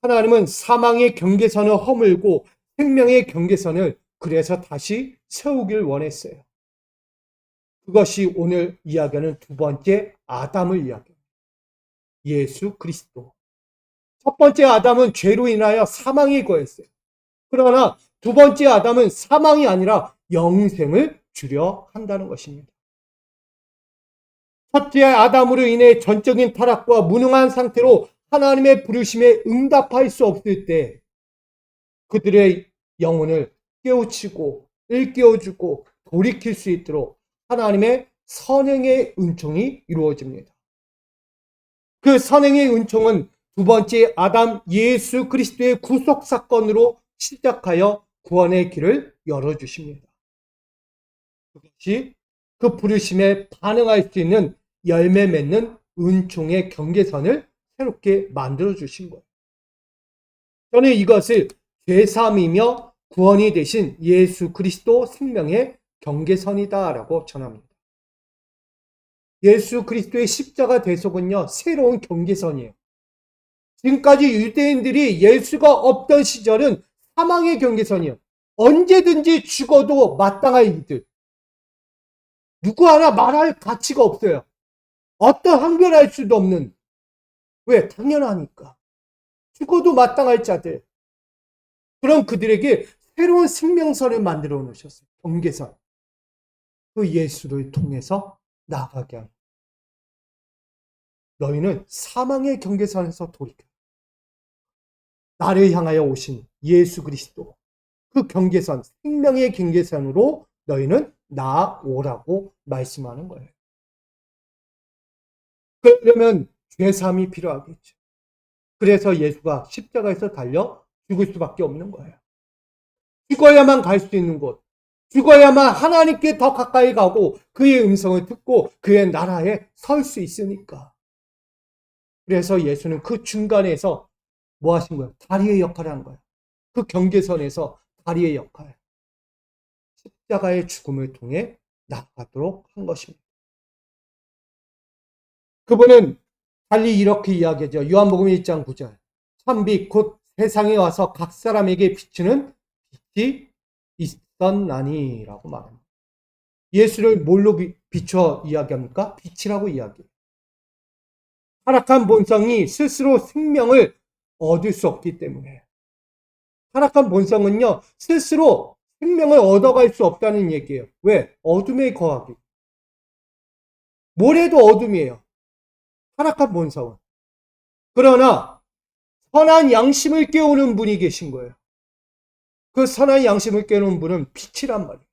하나님은 사망의 경계선을 허물고 생명의 경계선을 그래서 다시 세우길 원했어요. 그것이 오늘 이야기하는 두 번째 아담을 이야기합니다. 예수 그리스도. 첫 번째 아담은 죄로 인하여 사망에 거했어요. 그러나 두 번째 아담은 사망이 아니라 영생을 주려 한다는 것입니다. 첫째 아담으로 인해 전적인 타락과 무능한 상태로 하나님의 부르심에 응답할 수 없을 때 그들의 영혼을 깨우치고 일깨워주고 돌이킬 수 있도록 하나님의 선행의 은총이 이루어집니다. 그 선행의 은총은 두 번째 아담 예수 그리스도의 구속 사건으로 시작하여 구원의 길을 열어주십니다. 그것이 그 부르심에 반응할 수 있는 열매 맺는 은총의 경계선을 새롭게 만들어주신 거예요. 저는 이것을 죄사함이며 구원이 되신 예수 그리스도 생명의 경계선이다라고 전합니다. 예수 그리스도의 십자가 대속은요, 새로운 경계선이에요. 지금까지 유대인들이 예수가 없던 시절은 사망의 경계선이에요. 언제든지 죽어도 마땅할 일들. 누구 하나 말할 가치가 없어요. 어떤 한결할 수도 없는. 왜? 당연하니까. 죽어도 마땅할 자들. 그럼 그들에게 새로운 생명선을 만들어 놓으셨어요. 경계선. 그 예수를 통해서 나아가게 합니다. 너희는 사망의 경계선에서 돌이켜. 나를 향하여 오신 예수 그리스도. 그 경계선, 생명의 경계선으로 너희는 나아오라고 말씀하는 거예요. 그러려면 죄사함이 필요하겠죠. 그래서 예수가 십자가에서 달려 죽을 수밖에 없는 거예요. 죽어야만 갈 수 있는 곳. 죽어야만 하나님께 더 가까이 가고 그의 음성을 듣고 그의 나라에 설 수 있으니까. 그래서 예수는 그 중간에서 뭐 하신 거예요? 다리의 역할을 한 거예요. 그 경계선에서 다리의 역할. 십자가의 죽음을 통해 나아가도록 한 것입니다. 그분은 달리 이렇게 이야기하죠. 요한복음 1장 9절. 참빛 곧 세상에 와서 각 사람에게 비추는 빛이 있었나니라고 말합니다. 예수를 뭘로 비춰 이야기합니까? 빛이라고 이야기해요. 타락한 본성이 스스로 생명을 얻을 수 없기 때문에. 타락한 본성은요, 스스로 생명을 얻어갈 수 없다는 얘기예요. 왜? 어둠에 거하기. 모래도 어둠이에요. 타락한 본성은. 그러나 선한 양심을 깨우는 분이 계신 거예요. 그 선한 양심을 깨우는 분은 빛이란 말이에요.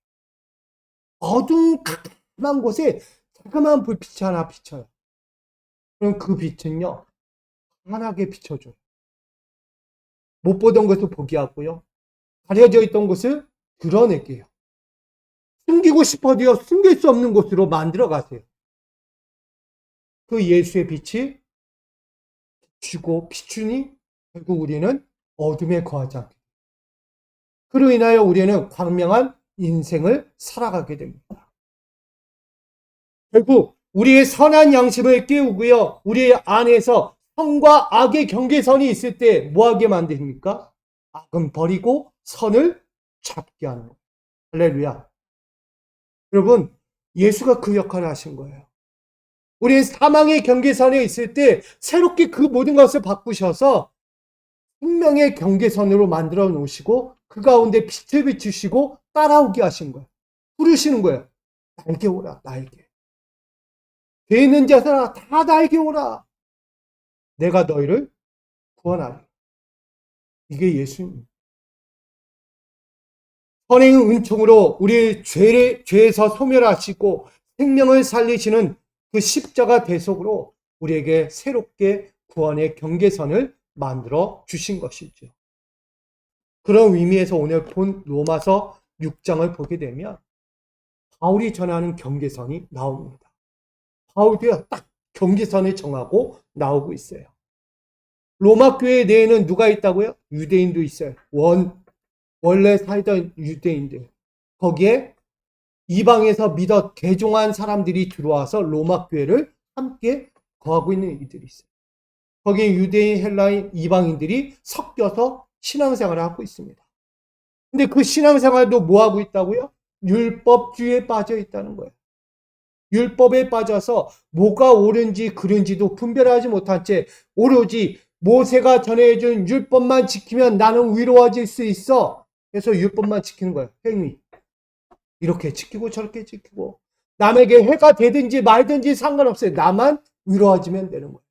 어둠한 곳에 자그마한 불빛이 하나 비쳐요. 그럼 그 빛은요, 환하게 비춰줘요. 못 보던 것을 보게 하고요. 가려져 있던 것을 드러내게 해요. 숨기고 싶어도요, 숨길 수 없는 곳으로 만들어 가세요. 그 예수의 빛이 비추고 비추니 결국 우리는 어둠에 거하지 않게 돼요. 그로 인하여 우리는 광명한 인생을 살아가게 됩니다. 결국 우리의 선한 양심을 깨우고요, 우리의 안에서 선과 악의 경계선이 있을 때 뭐하게 만듭니까? 악은 버리고 선을 잡게 하는 거예요. 할렐루야. 여러분, 예수가 그 역할을 하신 거예요. 우리는 사망의 경계선에 있을 때 새롭게 그 모든 것을 바꾸셔서 생명의 경계선으로 만들어 놓으시고 그 가운데 빛을 비추시고 따라오게 하신 거예요. 부르시는 거예요. 나에게 오라, 나에게. 죄 있는 자들아, 다 나에게 오라. 내가 너희를 구원하리. 이게 예수입니다. 선행 은총으로 우리 죄에서 소멸하시고 생명을 살리시는 그 십자가 대속으로 우리에게 새롭게 구원의 경계선을 만들어 주신 것이죠. 그런 의미에서 오늘 본 로마서 6장을 보게 되면 바울이 전하는 경계선이 나옵니다. 바울이 딱 경계선을 정하고 나오고 있어요. 로마 교회 내에는 누가 있다고요? 유대인도 있어요. 원래 살던 유대인들. 거기에 이방에서 믿어 개종한 사람들이 들어와서 로마 교회를 함께 거하고 있는 이들이 있어요. 거기에 유대인, 헬라인, 이방인들이 섞여서 신앙생활을 하고 있습니다. 근데 그 신앙생활도 뭐 하고 있다고요? 율법주의에 빠져 있다는 거예요. 율법에 빠져서 뭐가 옳은지 그른지도 분별하지 못한 채 오로지 모세가 전해준 율법만 지키면 나는 위로워질 수 있어. 그래서 율법만 지키는 거예요. 행위. 이렇게 지키고 저렇게 지키고 남에게 해가 되든지 말든지 상관없어요. 나만 위로해지면 되는 거예요.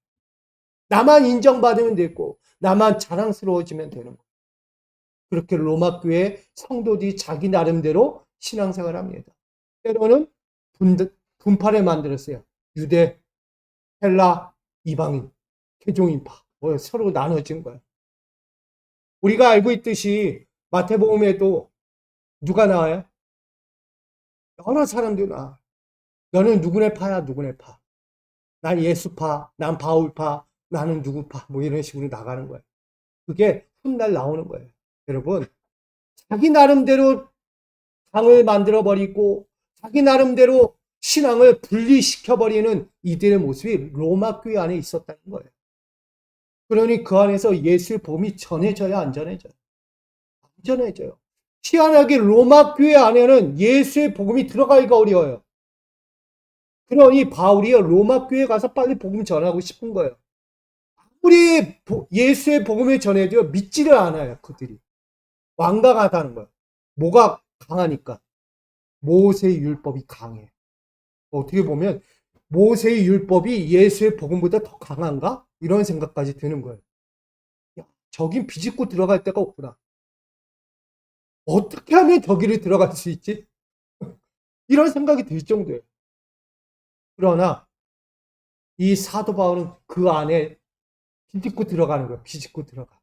나만 인정받으면 되고 나만 자랑스러워지면 되는 거예요. 그렇게 로마 교회 성도들이 자기 나름대로 신앙생활을 합니다. 때로는 분파를 만들었어요. 유대, 헬라, 이방인, 개종인파 서로 나눠진 거예요. 우리가 알고 있듯이 마태복음에도 누가 나와요? 여러 사람들이 나와. 너는 누구네 파야, 누구네 파. 난 예수파, 난 바울파, 나는 누구파. 뭐 이런 식으로 나가는 거예요. 그게 훗날 나오는 거예요. 여러분, 자기 나름대로 당을 만들어버리고 자기 나름대로 신앙을 분리시켜버리는 이들의 모습이 로마 교회 안에 있었다는 거예요. 그러니 그 안에서 예수의 복음이 전해져야 안 전해져요? 안 전해져요. 희한하게 로마 교회 안에는 예수의 복음이 들어가기가 어려워요. 그러니 바울이 로마 교회에 가서 빨리 복음 전하고 싶은 거예요. 아무리 예수의 복음을 전해도 믿지를 않아요. 그들이. 완강하다는 거예요. 뭐가 강하니까? 모세의 율법이 강해. 어떻게 보면 모세의 율법이 예수의 복음보다 더 강한가? 이런 생각까지 드는 거예요. 야, 저긴 비집고 들어갈 데가 없구나. 어떻게 하면 저기를 들어갈 수 있지? 이런 생각이 들 정도예요. 그러나 이 사도 바울은 그 안에 비집고 들어가는 거예요. 비집고 들어가.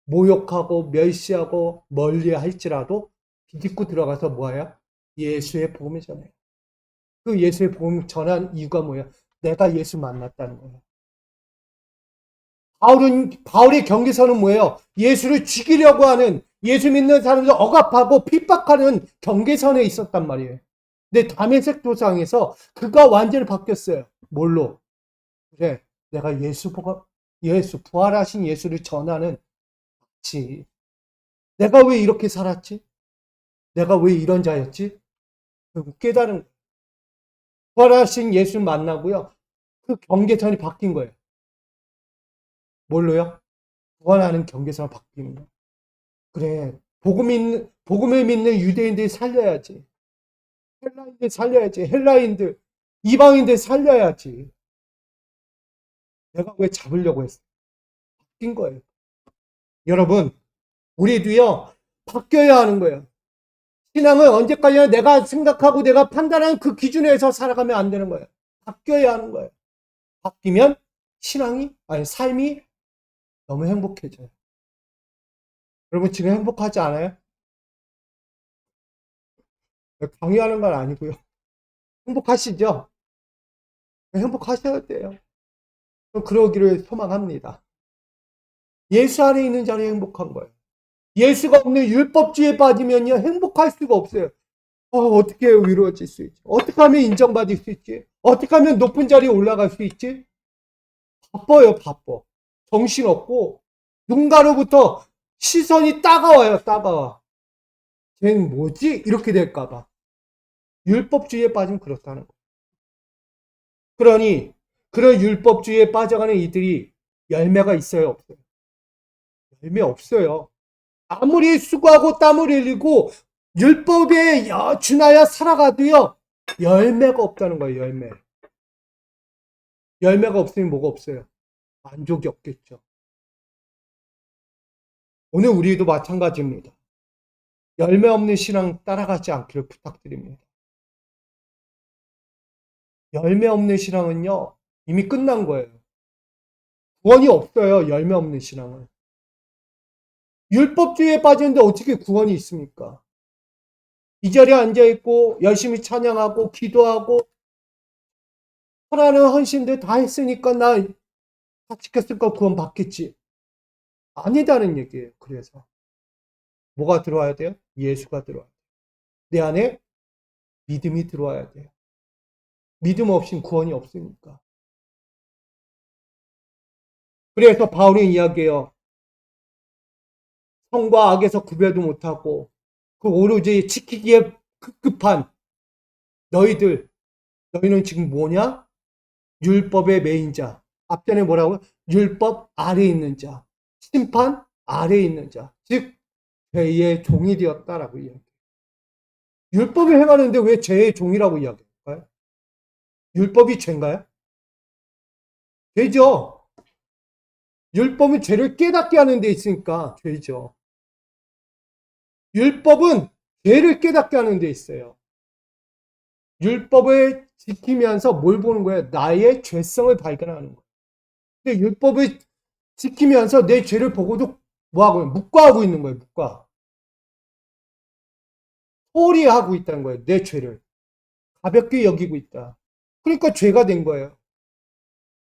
모욕하고 멸시하고 멀리 할지라도 비집고 들어가서 뭐예요? 예수의 복음을 전해요. 그 예수의 복음을 전한 이유가 뭐예요? 내가 예수 만났다는 거예요. 바울의 경계선은 뭐예요? 예수를 죽이려고 하는, 예수 믿는 사람들 억압하고 핍박하는 경계선에 있었단 말이에요. 근데 다메섹 도상에서 그가 완전히 바뀌었어요. 뭘로? 그래, 내가 부활하신 예수를 전하는 지. 내가 왜 이렇게 살았지? 내가 왜 이런 자였지? 결국 깨달은, 부활하신 예수 만나고요. 그 경계선이 바뀐 거예요. 뭘로요? 구원하는 경계선이 바뀌는 거예요. 그래, 복음을 믿는 유대인들 살려야지. 헬라인들 살려야지. 헬라인들, 이방인들 살려야지. 내가 왜 잡으려고 했어? 바뀐 거예요. 여러분, 우리도요, 바뀌어야 하는 거예요. 신앙은 언제까지나 내가 생각하고 내가 판단하는 그 기준에서 살아가면 안 되는 거예요. 바뀌어야 하는 거예요. 바뀌면 삶이 너무 행복해져요. 여러분 지금 행복하지 않아요? 강요하는 건 아니고요. 행복하시죠? 행복하셔야 돼요. 그러기를 소망합니다. 예수 안에 있는 자리 행복한 거예요. 예수가 없는 율법주의에 빠지면요, 행복할 수가 없어요. 어떻게 이루어질 수 있지? 어떻게 하면 인정받을 수 있지? 어떻게 하면 높은 자리에 올라갈 수 있지? 바빠요, 바빠. 정신없고, 누군가로부터 시선이 따가워요, 따가워. 쟤는 뭐지? 이렇게 될까봐. 율법주의에 빠지면 그렇다는 거예요. 그러니, 그런 율법주의에 빠져가는 이들이 열매가 있어요, 없어요? 열매 없어요. 아무리 수고하고 땀을 흘리고 율법에 준하여 살아가도요, 열매가 없다는 거예요, 열매. 열매가 없으면 뭐가 없어요? 만족이 없겠죠. 오늘 우리도 마찬가지입니다. 열매 없는 신앙 따라가지 않기를 부탁드립니다. 열매 없는 신앙은요, 이미 끝난 거예요. 구원이 없어요, 열매 없는 신앙은. 율법주의에 빠지는데 어떻게 구원이 있습니까? 이 자리에 앉아있고 열심히 찬양하고 기도하고 하나는 헌신들 다 했으니까 나 다 지켰으니까 구원 받겠지. 아니다는 얘기예요. 그래서 뭐가 들어와야 돼요? 예수가 들어와야 돼요. 내 안에 믿음이 들어와야 돼요. 믿음 없인 구원이 없으니까. 그래서 바울은 이야기해요. 성과 악에서 구별도 못하고 그 오로지 지키기에 급급한 너희는 지금 뭐냐? 율법의 매인 자. 앞전에 뭐라고요? 율법 아래에 있는 자. 심판 아래에 있는 자. 즉 죄의 종이 되었다라고 이야기해요. 율법을 행하는데 왜 죄의 종이라고 이야기할까요? 율법이 죄인가요? 죄죠. 율법은 죄를 깨닫게 하는 데 있으니까 죄죠. 율법은 죄를 깨닫게 하는 데 있어요. 율법을 지키면서 뭘 보는 거예요? 나의 죄성을 발견하는 거예요. 근데 율법을 지키면서 내 죄를 보고도 뭐하고 묵과하고 있는 거예요. 묵과. 소홀히 하고 있다는 거예요. 내 죄를. 가볍게 여기고 있다. 그러니까 죄가 된 거예요.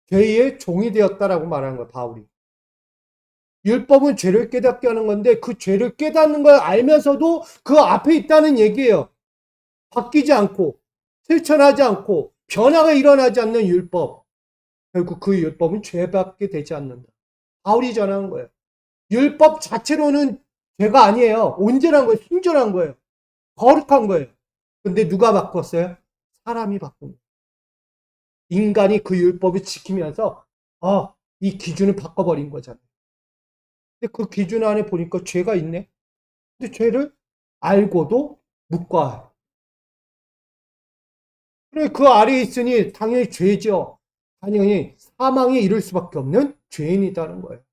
죄의 종이 되었다라고 말하는 거예요. 바울이. 율법은 죄를 깨닫게 하는 건데 그 죄를 깨닫는 걸 알면서도 그 앞에 있다는 얘기예요. 바뀌지 않고 실천하지 않고 변화가 일어나지 않는 율법. 결국 그 율법은 죄밖에 되지 않는다. 바울이 전하는 거예요. 율법 자체로는 죄가 아니에요. 온전한 거예요. 순전한 거예요. 거룩한 거예요. 근데 누가 바꿨어요? 사람이 바꾼 거예요. 인간이 그 율법을 지키면서 이 기준을 바꿔버린 거잖아요. 근데 그 기준 안에 보니까 죄가 있네. 근데 죄를 알고도 묵과해요. 그래 그 아래에 있으니 당연히 죄죠. 당연히 사망에 이를 수밖에 없는 죄인이라는 거예요.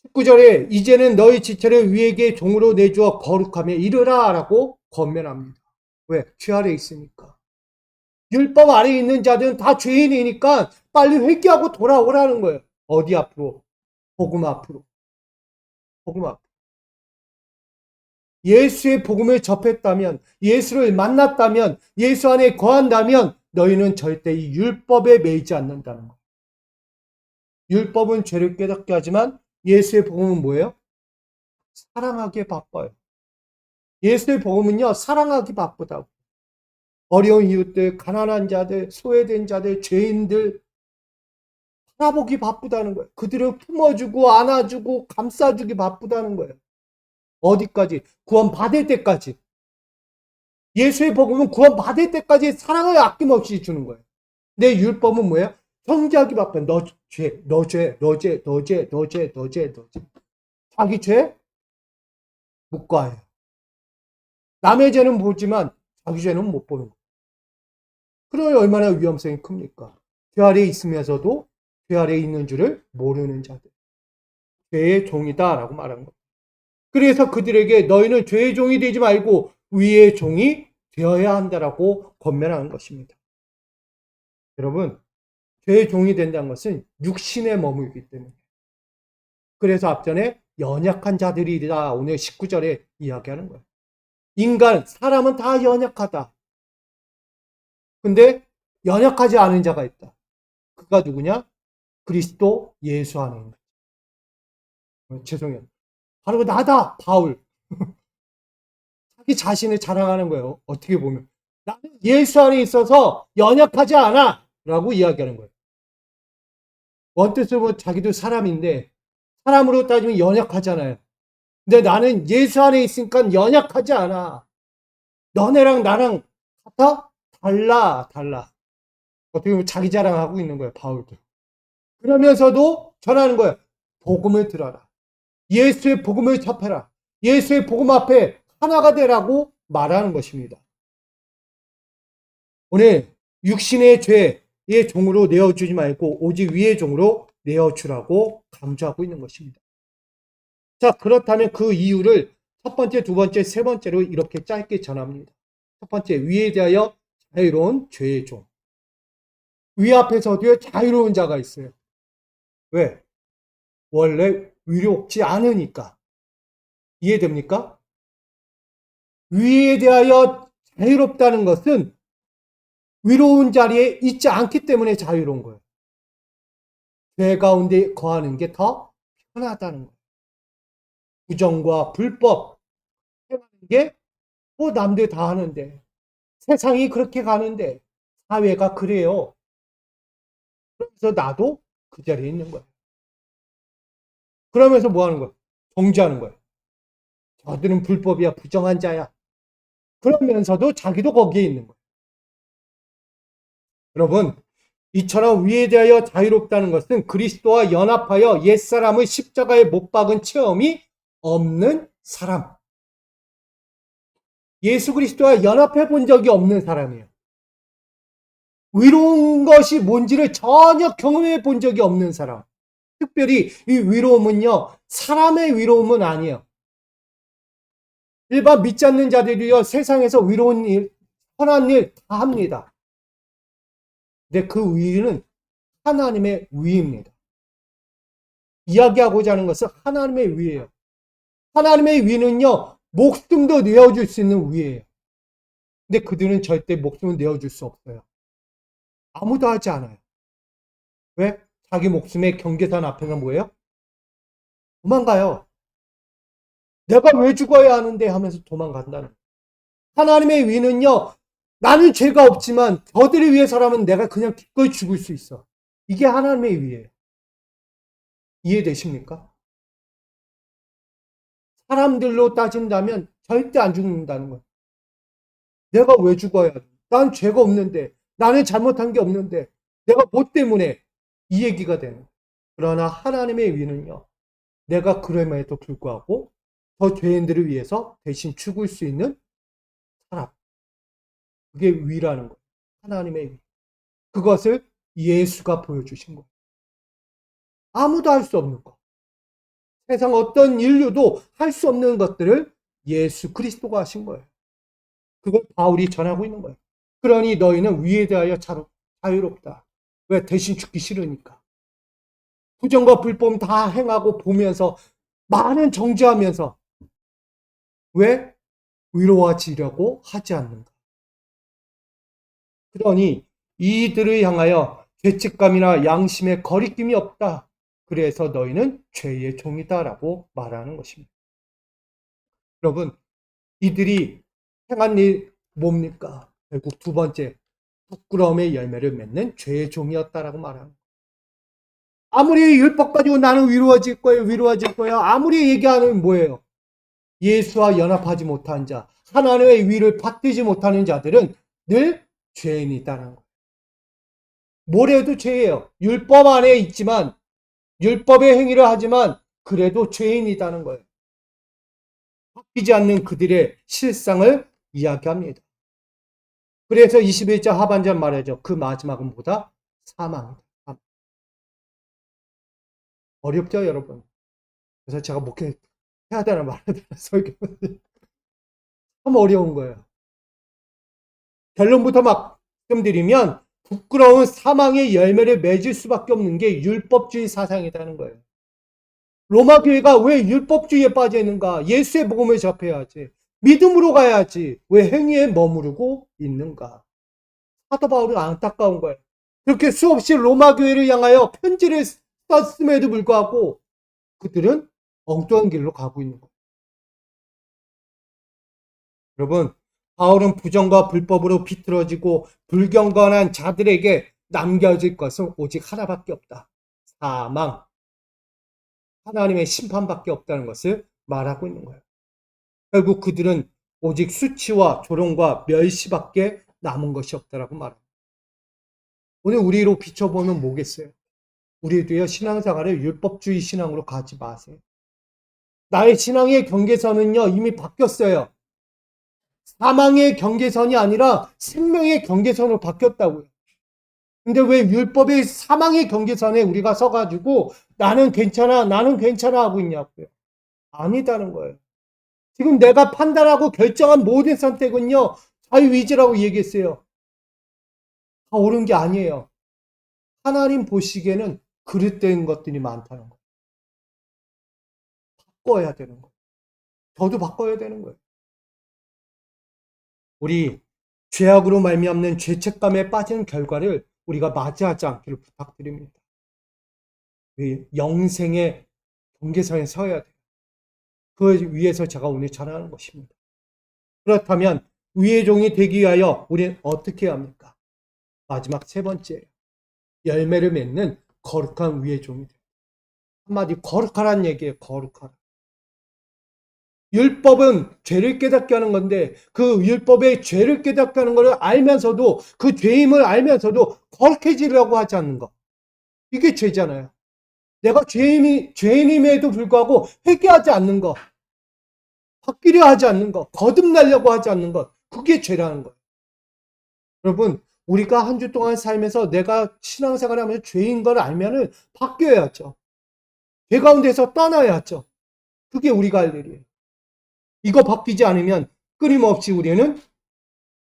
19절에 이제는 너희 지체를 위에게 종으로 내주어 거룩하며 이르라 라고 권면합니다. 왜? 죄 아래에 있으니까. 율법 아래에 있는 자들은 다 죄인이니까 빨리 회개하고 돌아오라는 거예요. 어디 앞으로? 복음 앞으로. 복음 앞으로. 예수의 복음을 접했다면, 예수를 만났다면, 예수 안에 거한다면 너희는 절대 이 율법에 매이지 않는다는 거예요. 율법은 죄를 깨닫게 하지만 예수의 복음은 뭐예요? 사랑하기에 바빠요. 예수의 복음은요, 사랑하기 바쁘다고. 어려운 이웃들, 가난한 자들, 소외된 자들, 죄인들 바라보기 바쁘다는 거예요. 그들을 품어주고 안아주고 감싸주기 바쁘다는 거예요. 어디까지? 구원 받을 때까지. 예수의 복음은 구원 받을 때까지 사랑을 아낌없이 주는 거예요. 내 율법은 뭐예요? 정죄하기 바빠. 너 죄, 너 죄, 너 죄, 너 죄, 너 죄, 너 죄, 너 죄. 자기 죄 묵과해요. 남의 죄는 보지만 자기 죄는 못 보는 거예요. 그러니 얼마나 위험성이 큽니까? 죄 아래에 있으면서도 죄 아래에 있는 줄을 모르는 자들. 죄의 종이다라고 말한 거예요. 그래서 그들에게 너희는 죄의 종이 되지 말고 의의 종이 되어야 한다라고 권면하는 것입니다. 여러분, 죄의 종이 된다는 것은 육신에 머물기 때문에. 그래서 앞전에 연약한 자들이다 오늘 19절에 이야기하는 거예요. 사람은 다 연약하다. 근데 연약하지 않은 자가 있다. 그가 누구냐? 그리스도 예수 안에 있는 거예요. 죄송해요. 바로 나다, 바울. 자기 자신을 자랑하는 거예요. 어떻게 보면. 나는 예수 안에 있어서 연약하지 않아. 라고 이야기하는 거예요. 원뜻으로 보면 자기도 사람인데, 사람으로 따지면 연약하잖아요. 근데 나는 예수 안에 있으니까 연약하지 않아. 너네랑 나랑 같아? 달라. 어떻게 보면 자기 자랑하고 있는 거예요, 바울도. 그러면서도 전하는 거예요. 복음을 들어라. 예수의 복음을 접해라. 예수의 복음 앞에 하나가 되라고 말하는 것입니다. 오늘 육신의 죄의 종으로 내어주지 말고 오직 위의 종으로 내어주라고 강조하고 있는 것입니다. 자, 그렇다면 그 이유를 첫 번째, 두 번째, 세 번째로 이렇게 짧게 전합니다. 첫 번째, 위에 대하여 자유로운 죄의 종. 위 앞에서도 자유로운 자가 있어요. 왜? 원래 위롭지 않으니까. 이해됩니까? 위에 대하여 자유롭다는 것은 위로운 자리에 있지 않기 때문에 자유로운 거예요. 죄 가운데 거하는 게 더 편하다는 거예요. 부정과 불법 행하는 게 뭐 남들 다 하는데 세상이 그렇게 가는데 사회가 그래요. 그래서 나도 그 자리에 있는 거예요. 그러면서 뭐 하는 거예요? 정죄하는 거예요. 저들은 불법이야, 부정한 자야. 그러면서도 자기도 거기에 있는 거예요. 여러분, 이처럼 위에 대하여 자유롭다는 것은 그리스도와 연합하여 옛사람의 십자가에 못 박은 체험이 없는 사람. 예수 그리스도와 연합해 본 적이 없는 사람이에요. 위로운 것이 뭔지를 전혀 경험해 본 적이 없는 사람. 특별히 이 위로움은요, 사람의 위로움은 아니에요. 일반 믿지 않는 자들이요, 세상에서 위로운 일, 선한 일 다 합니다. 근데 그 위는 하나님의 위입니다. 이야기하고자 하는 것은 하나님의 위예요. 하나님의 위는요, 목숨도 내어줄 수 있는 위예요. 근데 그들은 절대 목숨을 내어줄 수 없어요. 아무도 하지 않아요. 왜? 자기 목숨의 경계선 앞에가 뭐예요? 도망가요. 내가 왜 죽어야 하는데 하면서 도망간다는 거예요. 하나님의 위는요, 나는 죄가 없지만 저들을 위해서라면 내가 그냥 기꺼이 죽을 수 있어. 이게 하나님의 위예요. 이해되십니까? 사람들로 따진다면 절대 안 죽는다는 거예요. 내가 왜 죽어야 돼? 난 죄가 없는데, 나는 잘못한 게 없는데, 내가 뭐 때문에 이 얘기가 되는 거예요. 그러나 하나님의 위는요, 내가 그럼에도 불구하고 저 죄인들을 위해서 대신 죽을 수 있는 사람. 그게 위라는 거예요. 하나님의 위. 그것을 예수가 보여주신 거예요. 아무도 할 수 없는 거. 세상 어떤 인류도 할 수 없는 것들을 예수 그리스도가 하신 거예요. 그걸 바울이 전하고 있는 거예요. 그러니 너희는 위에 대하여 자유롭다. 왜? 대신 죽기 싫으니까. 부정과 불법 다 행하고 보면서 많은 정죄하면서 왜? 위로하지려고 하지 않는가. 그러니 이들을 향하여 죄책감이나 양심의 거리낌이 없다. 그래서 너희는 죄의 종이다라고 말하는 것입니다. 여러분, 이들이 행한 일 뭡니까? 결국 두 번째, 부끄러움의 열매를 맺는 죄의 종이었다라고 말하는 거예요. 아무리 율법 가지고 나는 위로해질 거예요. 아무리 얘기하는 뭐예요? 예수와 연합하지 못한 자, 하나님의 위를 받들지 못하는 자들은 늘 죄인이 있다는 거예요. 뭘 해도 죄예요. 율법 안에 있지만, 율법의 행위를 하지만, 그래도 죄인이라는 거예요. 바뀌지 않는 그들의 실상을 이야기합니다. 그래서 21절 하반절 말하죠. 그 마지막은 뭐다? 사망이다. 어렵죠, 여러분? 그래서 제가 해야 되나 말아야 되나 설교. 참 어려운 거예요. 결론부터 말씀드리면 부끄러운 사망의 열매를 맺을 수밖에 없는 게 율법주의 사상이라는 거예요. 로마 교회가 왜 율법주의에 빠져 있는가? 예수의 복음을 접해야지. 믿음으로 가야지. 왜 행위에 머무르고 있는가? 사도 바울은 안타까운 거예요. 그렇게 수없이 로마 교회를 향하여 편지를 썼음에도 불구하고 그들은 엉뚱한 길로 가고 있는 거예요. 여러분, 바울은 부정과 불법으로 비틀어지고 불경건한 자들에게 남겨질 것은 오직 하나밖에 없다. 사망. 하나님의 심판밖에 없다는 것을 말하고 있는 거예요. 결국 그들은 오직 수치와 조롱과 멸시밖에 남은 것이 없다라고 말합니다. 오늘 우리로 비춰보면 뭐겠어요? 우리도요, 신앙생활을 율법주의 신앙으로 가지 마세요. 나의 신앙의 경계선은요, 이미 바뀌었어요. 사망의 경계선이 아니라 생명의 경계선으로 바뀌었다고요. 근데 왜 율법의 사망의 경계선에 우리가 서가지고 나는 괜찮아 하고 있냐고요. 아니다는 거예요. 지금 내가 판단하고 결정한 모든 선택은요, 자유의지라고 얘기했어요. 다 옳은 게 아니에요. 하나님 보시기에는 그릇된 것들이 많다는 거예요. 바꿔야 되는 거예요. 저도 바꿔야 되는 거예요. 우리 죄악으로 말미암는 죄책감에 빠지는 결과를 우리가 맞이하지 않기를 부탁드립니다. 우리 영생의 경계선에 서야 돼요. 그 위해서 제가 오늘 전하는 것입니다. 그렇다면 위의 종이 되기 위하여 우리는 어떻게 해야 합니까? 마지막 세 번째예요. 열매를 맺는 거룩한 위의 종이 돼요. 한마디 거룩하란 얘기예요. 거룩하라. 율법은 죄를 깨닫게 하는 건데 그 율법의 죄를 깨닫게 하는 것을 알면서도 그 죄임을 알면서도 거룩해지려고 하지 않는 것. 이게 죄잖아요. 내가 죄인임에도 불구하고 회개하지 않는 것. 바뀌려 하지 않는 것. 거듭나려고 하지 않는 것. 그게 죄라는 거예요. 여러분, 우리가 한 주 동안 살면서 내가 신앙생활을 하면서 죄인 걸 알면은 바뀌어야죠. 죄 가운데서 떠나야죠. 그게 우리가 할 일이에요. 이거 바뀌지 않으면 끊임없이 우리는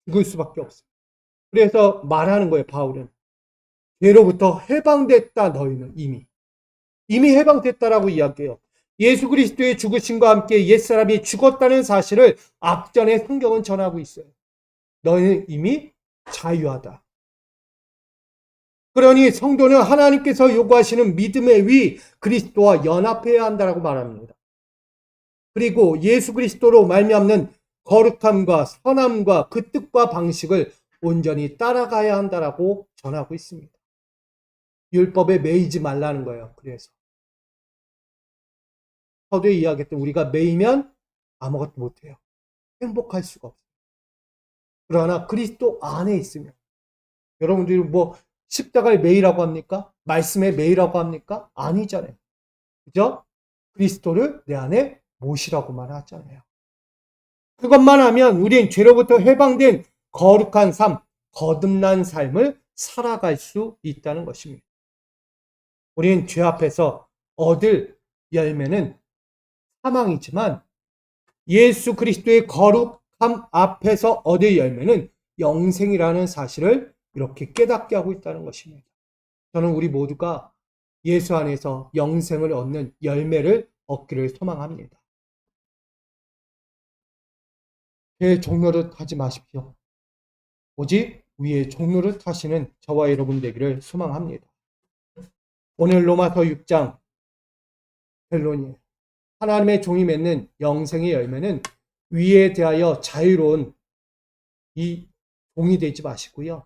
죽을 수밖에 없어요. 그래서 말하는 거예요, 바울은. 죄로부터 해방됐다, 너희는 이미 해방됐다라고 이야기해요. 예수 그리스도의 죽으심과 함께 옛사람이 죽었다는 사실을 앞전에 성경은 전하고 있어요. 너희는 이미 자유하다. 그러니 성도는 하나님께서 요구하시는 믿음의 위 그리스도와 연합해야 한다라고 말합니다. 그리고 예수 그리스도로 말미암는 거룩함과 선함과 그 뜻과 방식을 온전히 따라가야 한다라고 전하고 있습니다. 율법에 매이지 말라는 거예요. 그래서 서두에 이야기했던 우리가 매이면 아무것도 못해요. 행복할 수가 없어요. 그러나 그리스도 안에 있으면 여러분들이 뭐 십자가에 매이라고 합니까? 말씀에 매이라고 합니까? 아니잖아요. 그죠? 그리스도를 내 안에 모시라고만 하잖아요. 그것만 하면 우린 죄로부터 해방된 거룩한 삶, 거듭난 삶을 살아갈 수 있다는 것입니다. 우린 죄 앞에서 얻을 열매는 사망이지만 예수 그리스도의 거룩함 앞에서 얻을 열매는 영생이라는 사실을 이렇게 깨닫게 하고 있다는 것입니다. 저는 우리 모두가 예수 안에서 영생을 얻는 열매를 얻기를 소망합니다. 죄의 종노릇 하지 마십시오. 오직 위의 종노릇 하시는 저와 여러분 되기를 소망합니다. 오늘 로마서 6장 결론이에요. 하나님의 종이 맺는 영생의 열매는 위에 대하여 자유로운 이 종이 되지 마시고요.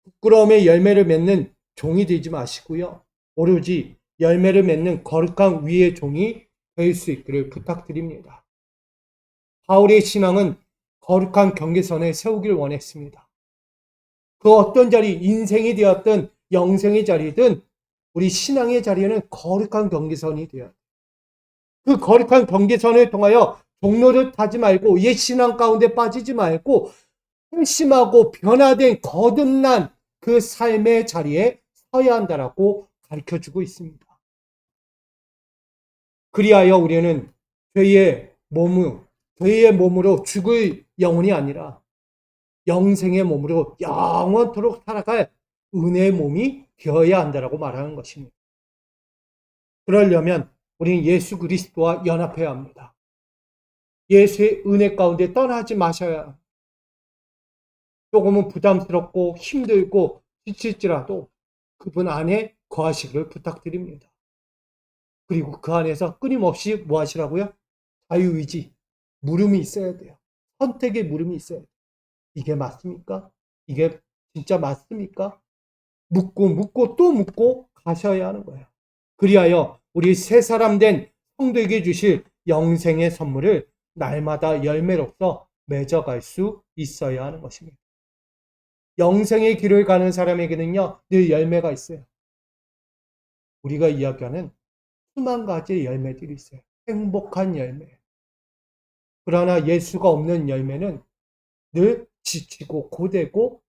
부끄러움의 열매를 맺는 종이 되지 마시고요. 오로지 열매를 맺는 거룩한 위의 종이 될 수 있기를 부탁드립니다. 바울의 신앙은 거룩한 경계선에 세우기를 원했습니다. 그 어떤 자리, 인생이 되었든 영생의 자리든 우리 신앙의 자리에는 거룩한 경계선이 되어야 돼요. 그 거룩한 경계선을 통하여 종노릇 하지 말고 옛 신앙 가운데 빠지지 말고 핵심하고 변화된 거듭난 그 삶의 자리에 서야 한다라고 가르쳐주고 있습니다. 그리하여 우리는 죄의 몸으로 죽을 영혼이 아니라 영생의 몸으로 영원토록 살아갈 은혜의 몸이 되어야 한다라고 말하는 것입니다. 그러려면 우리는 예수 그리스도와 연합해야 합니다. 예수의 은혜 가운데 떠나지 마셔야 합니다. 조금은 부담스럽고 힘들고 지칠지라도 그분 안에 거하시기를 부탁드립니다. 그리고 그 안에서 끊임없이 뭐 하시라고요? 자유의지, 물음이 있어야 돼요. 선택의 물음이 있어야 돼요. 이게 맞습니까? 이게 진짜 맞습니까? 묻고 또 묻고 가셔야 하는 거예요. 그리하여 우리 새 사람 된 성도에게 주실 영생의 선물을 날마다 열매로서 맺어갈 수 있어야 하는 것입니다. 영생의 길을 가는 사람에게는요, 늘 열매가 있어요. 우리가 이야기하는 수만 가지의 열매들이 있어요. 행복한 열매. 그러나 예수가 없는 열매는 늘 지치고 고되고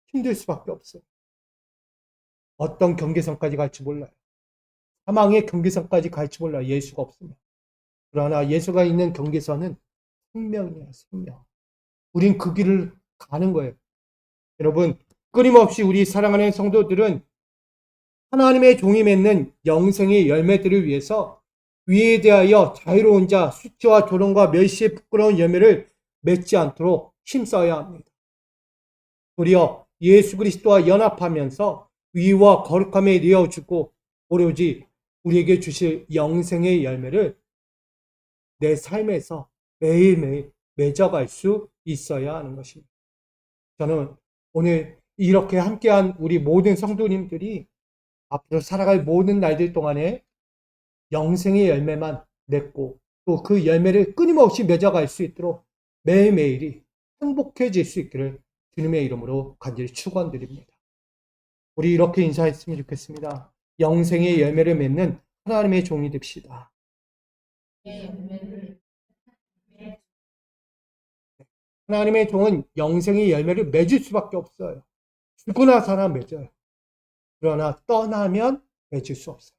힘들 수밖에 없어요. 어떤 경계선까지 갈지 몰라요. 사망의 경계선까지 갈지 몰라요. 예수가 없으면. 그러나 예수가 있는 경계선은 생명이에요. 생명. 우린 그 길을 가는 거예요. 여러분, 끊임없이 우리 사랑하는 성도들은 하나님의 종이 맺는 영생의 열매들을 위해서 위에 대하여 자유로운 자, 수치와 조롱과 멸시의 부끄러운 열매를 맺지 않도록 힘써야 합니다. 도리어 예수 그리스도와 연합하면서 위와 거룩함에 내어주고 오로지 우리에게 주실 영생의 열매를 내 삶에서 매일매일 맺어갈 수 있어야 하는 것입니다. 저는 오늘 이렇게 함께한 우리 모든 성도님들이 앞으로 살아갈 모든 날들 동안에 영생의 열매만 맺고 또 그 열매를 끊임없이 맺어갈 수 있도록 매일매일이 행복해질 수 있기를 주님의 이름으로 간절히 축원드립니다. 우리 이렇게 인사했으면 좋겠습니다. 영생의 열매를 맺는 하나님의 종이 됩시다. 하나님의 종은 영생의 열매를 맺을 수밖에 없어요. 죽고 나서나 맺어요. 그러나 떠나면 맺을 수 없어요.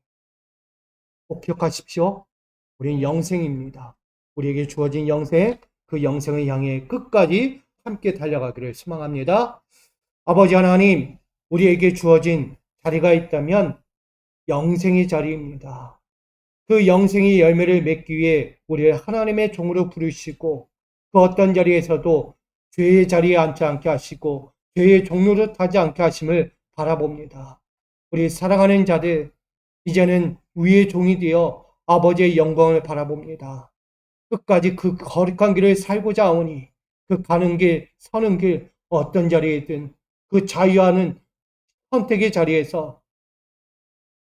꼭 기억하십시오. 우리는 영생입니다. 우리에게 주어진 영생, 그 영생을 향해 끝까지 함께 달려가기를 소망합니다. 아버지 하나님, 우리에게 주어진 자리가 있다면 영생의 자리입니다. 그 영생의 열매를 맺기 위해 우리를 하나님의 종으로 부르시고 그 어떤 자리에서도 죄의 자리에 앉지 않게 하시고 죄의 종로로 타지 않게 하심을 바라봅니다. 우리 사랑하는 자들, 이제는 위의 종이 되어 아버지의 영광을 바라봅니다. 끝까지 그 거룩한 길을 살고자 하오니 그 가는 길, 서는 길, 어떤 자리에든 그 자유하는 선택의 자리에서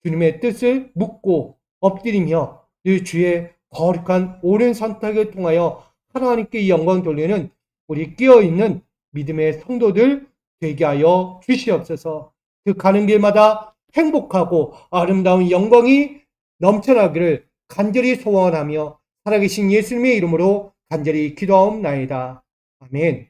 주님의 뜻을 묻고 엎드리며 늘 주의 거룩한 옳은 선택을 통하여 하나님께 영광 돌리는 우리 깨어있는 믿음의 성도들 되게 하여 주시옵소서. 그 가는 길마다 행복하고 아름다운 영광이 넘쳐나기를 간절히 소원하며 살아계신 예수님의 이름으로 간절히 기도하옵나이다. 아멘.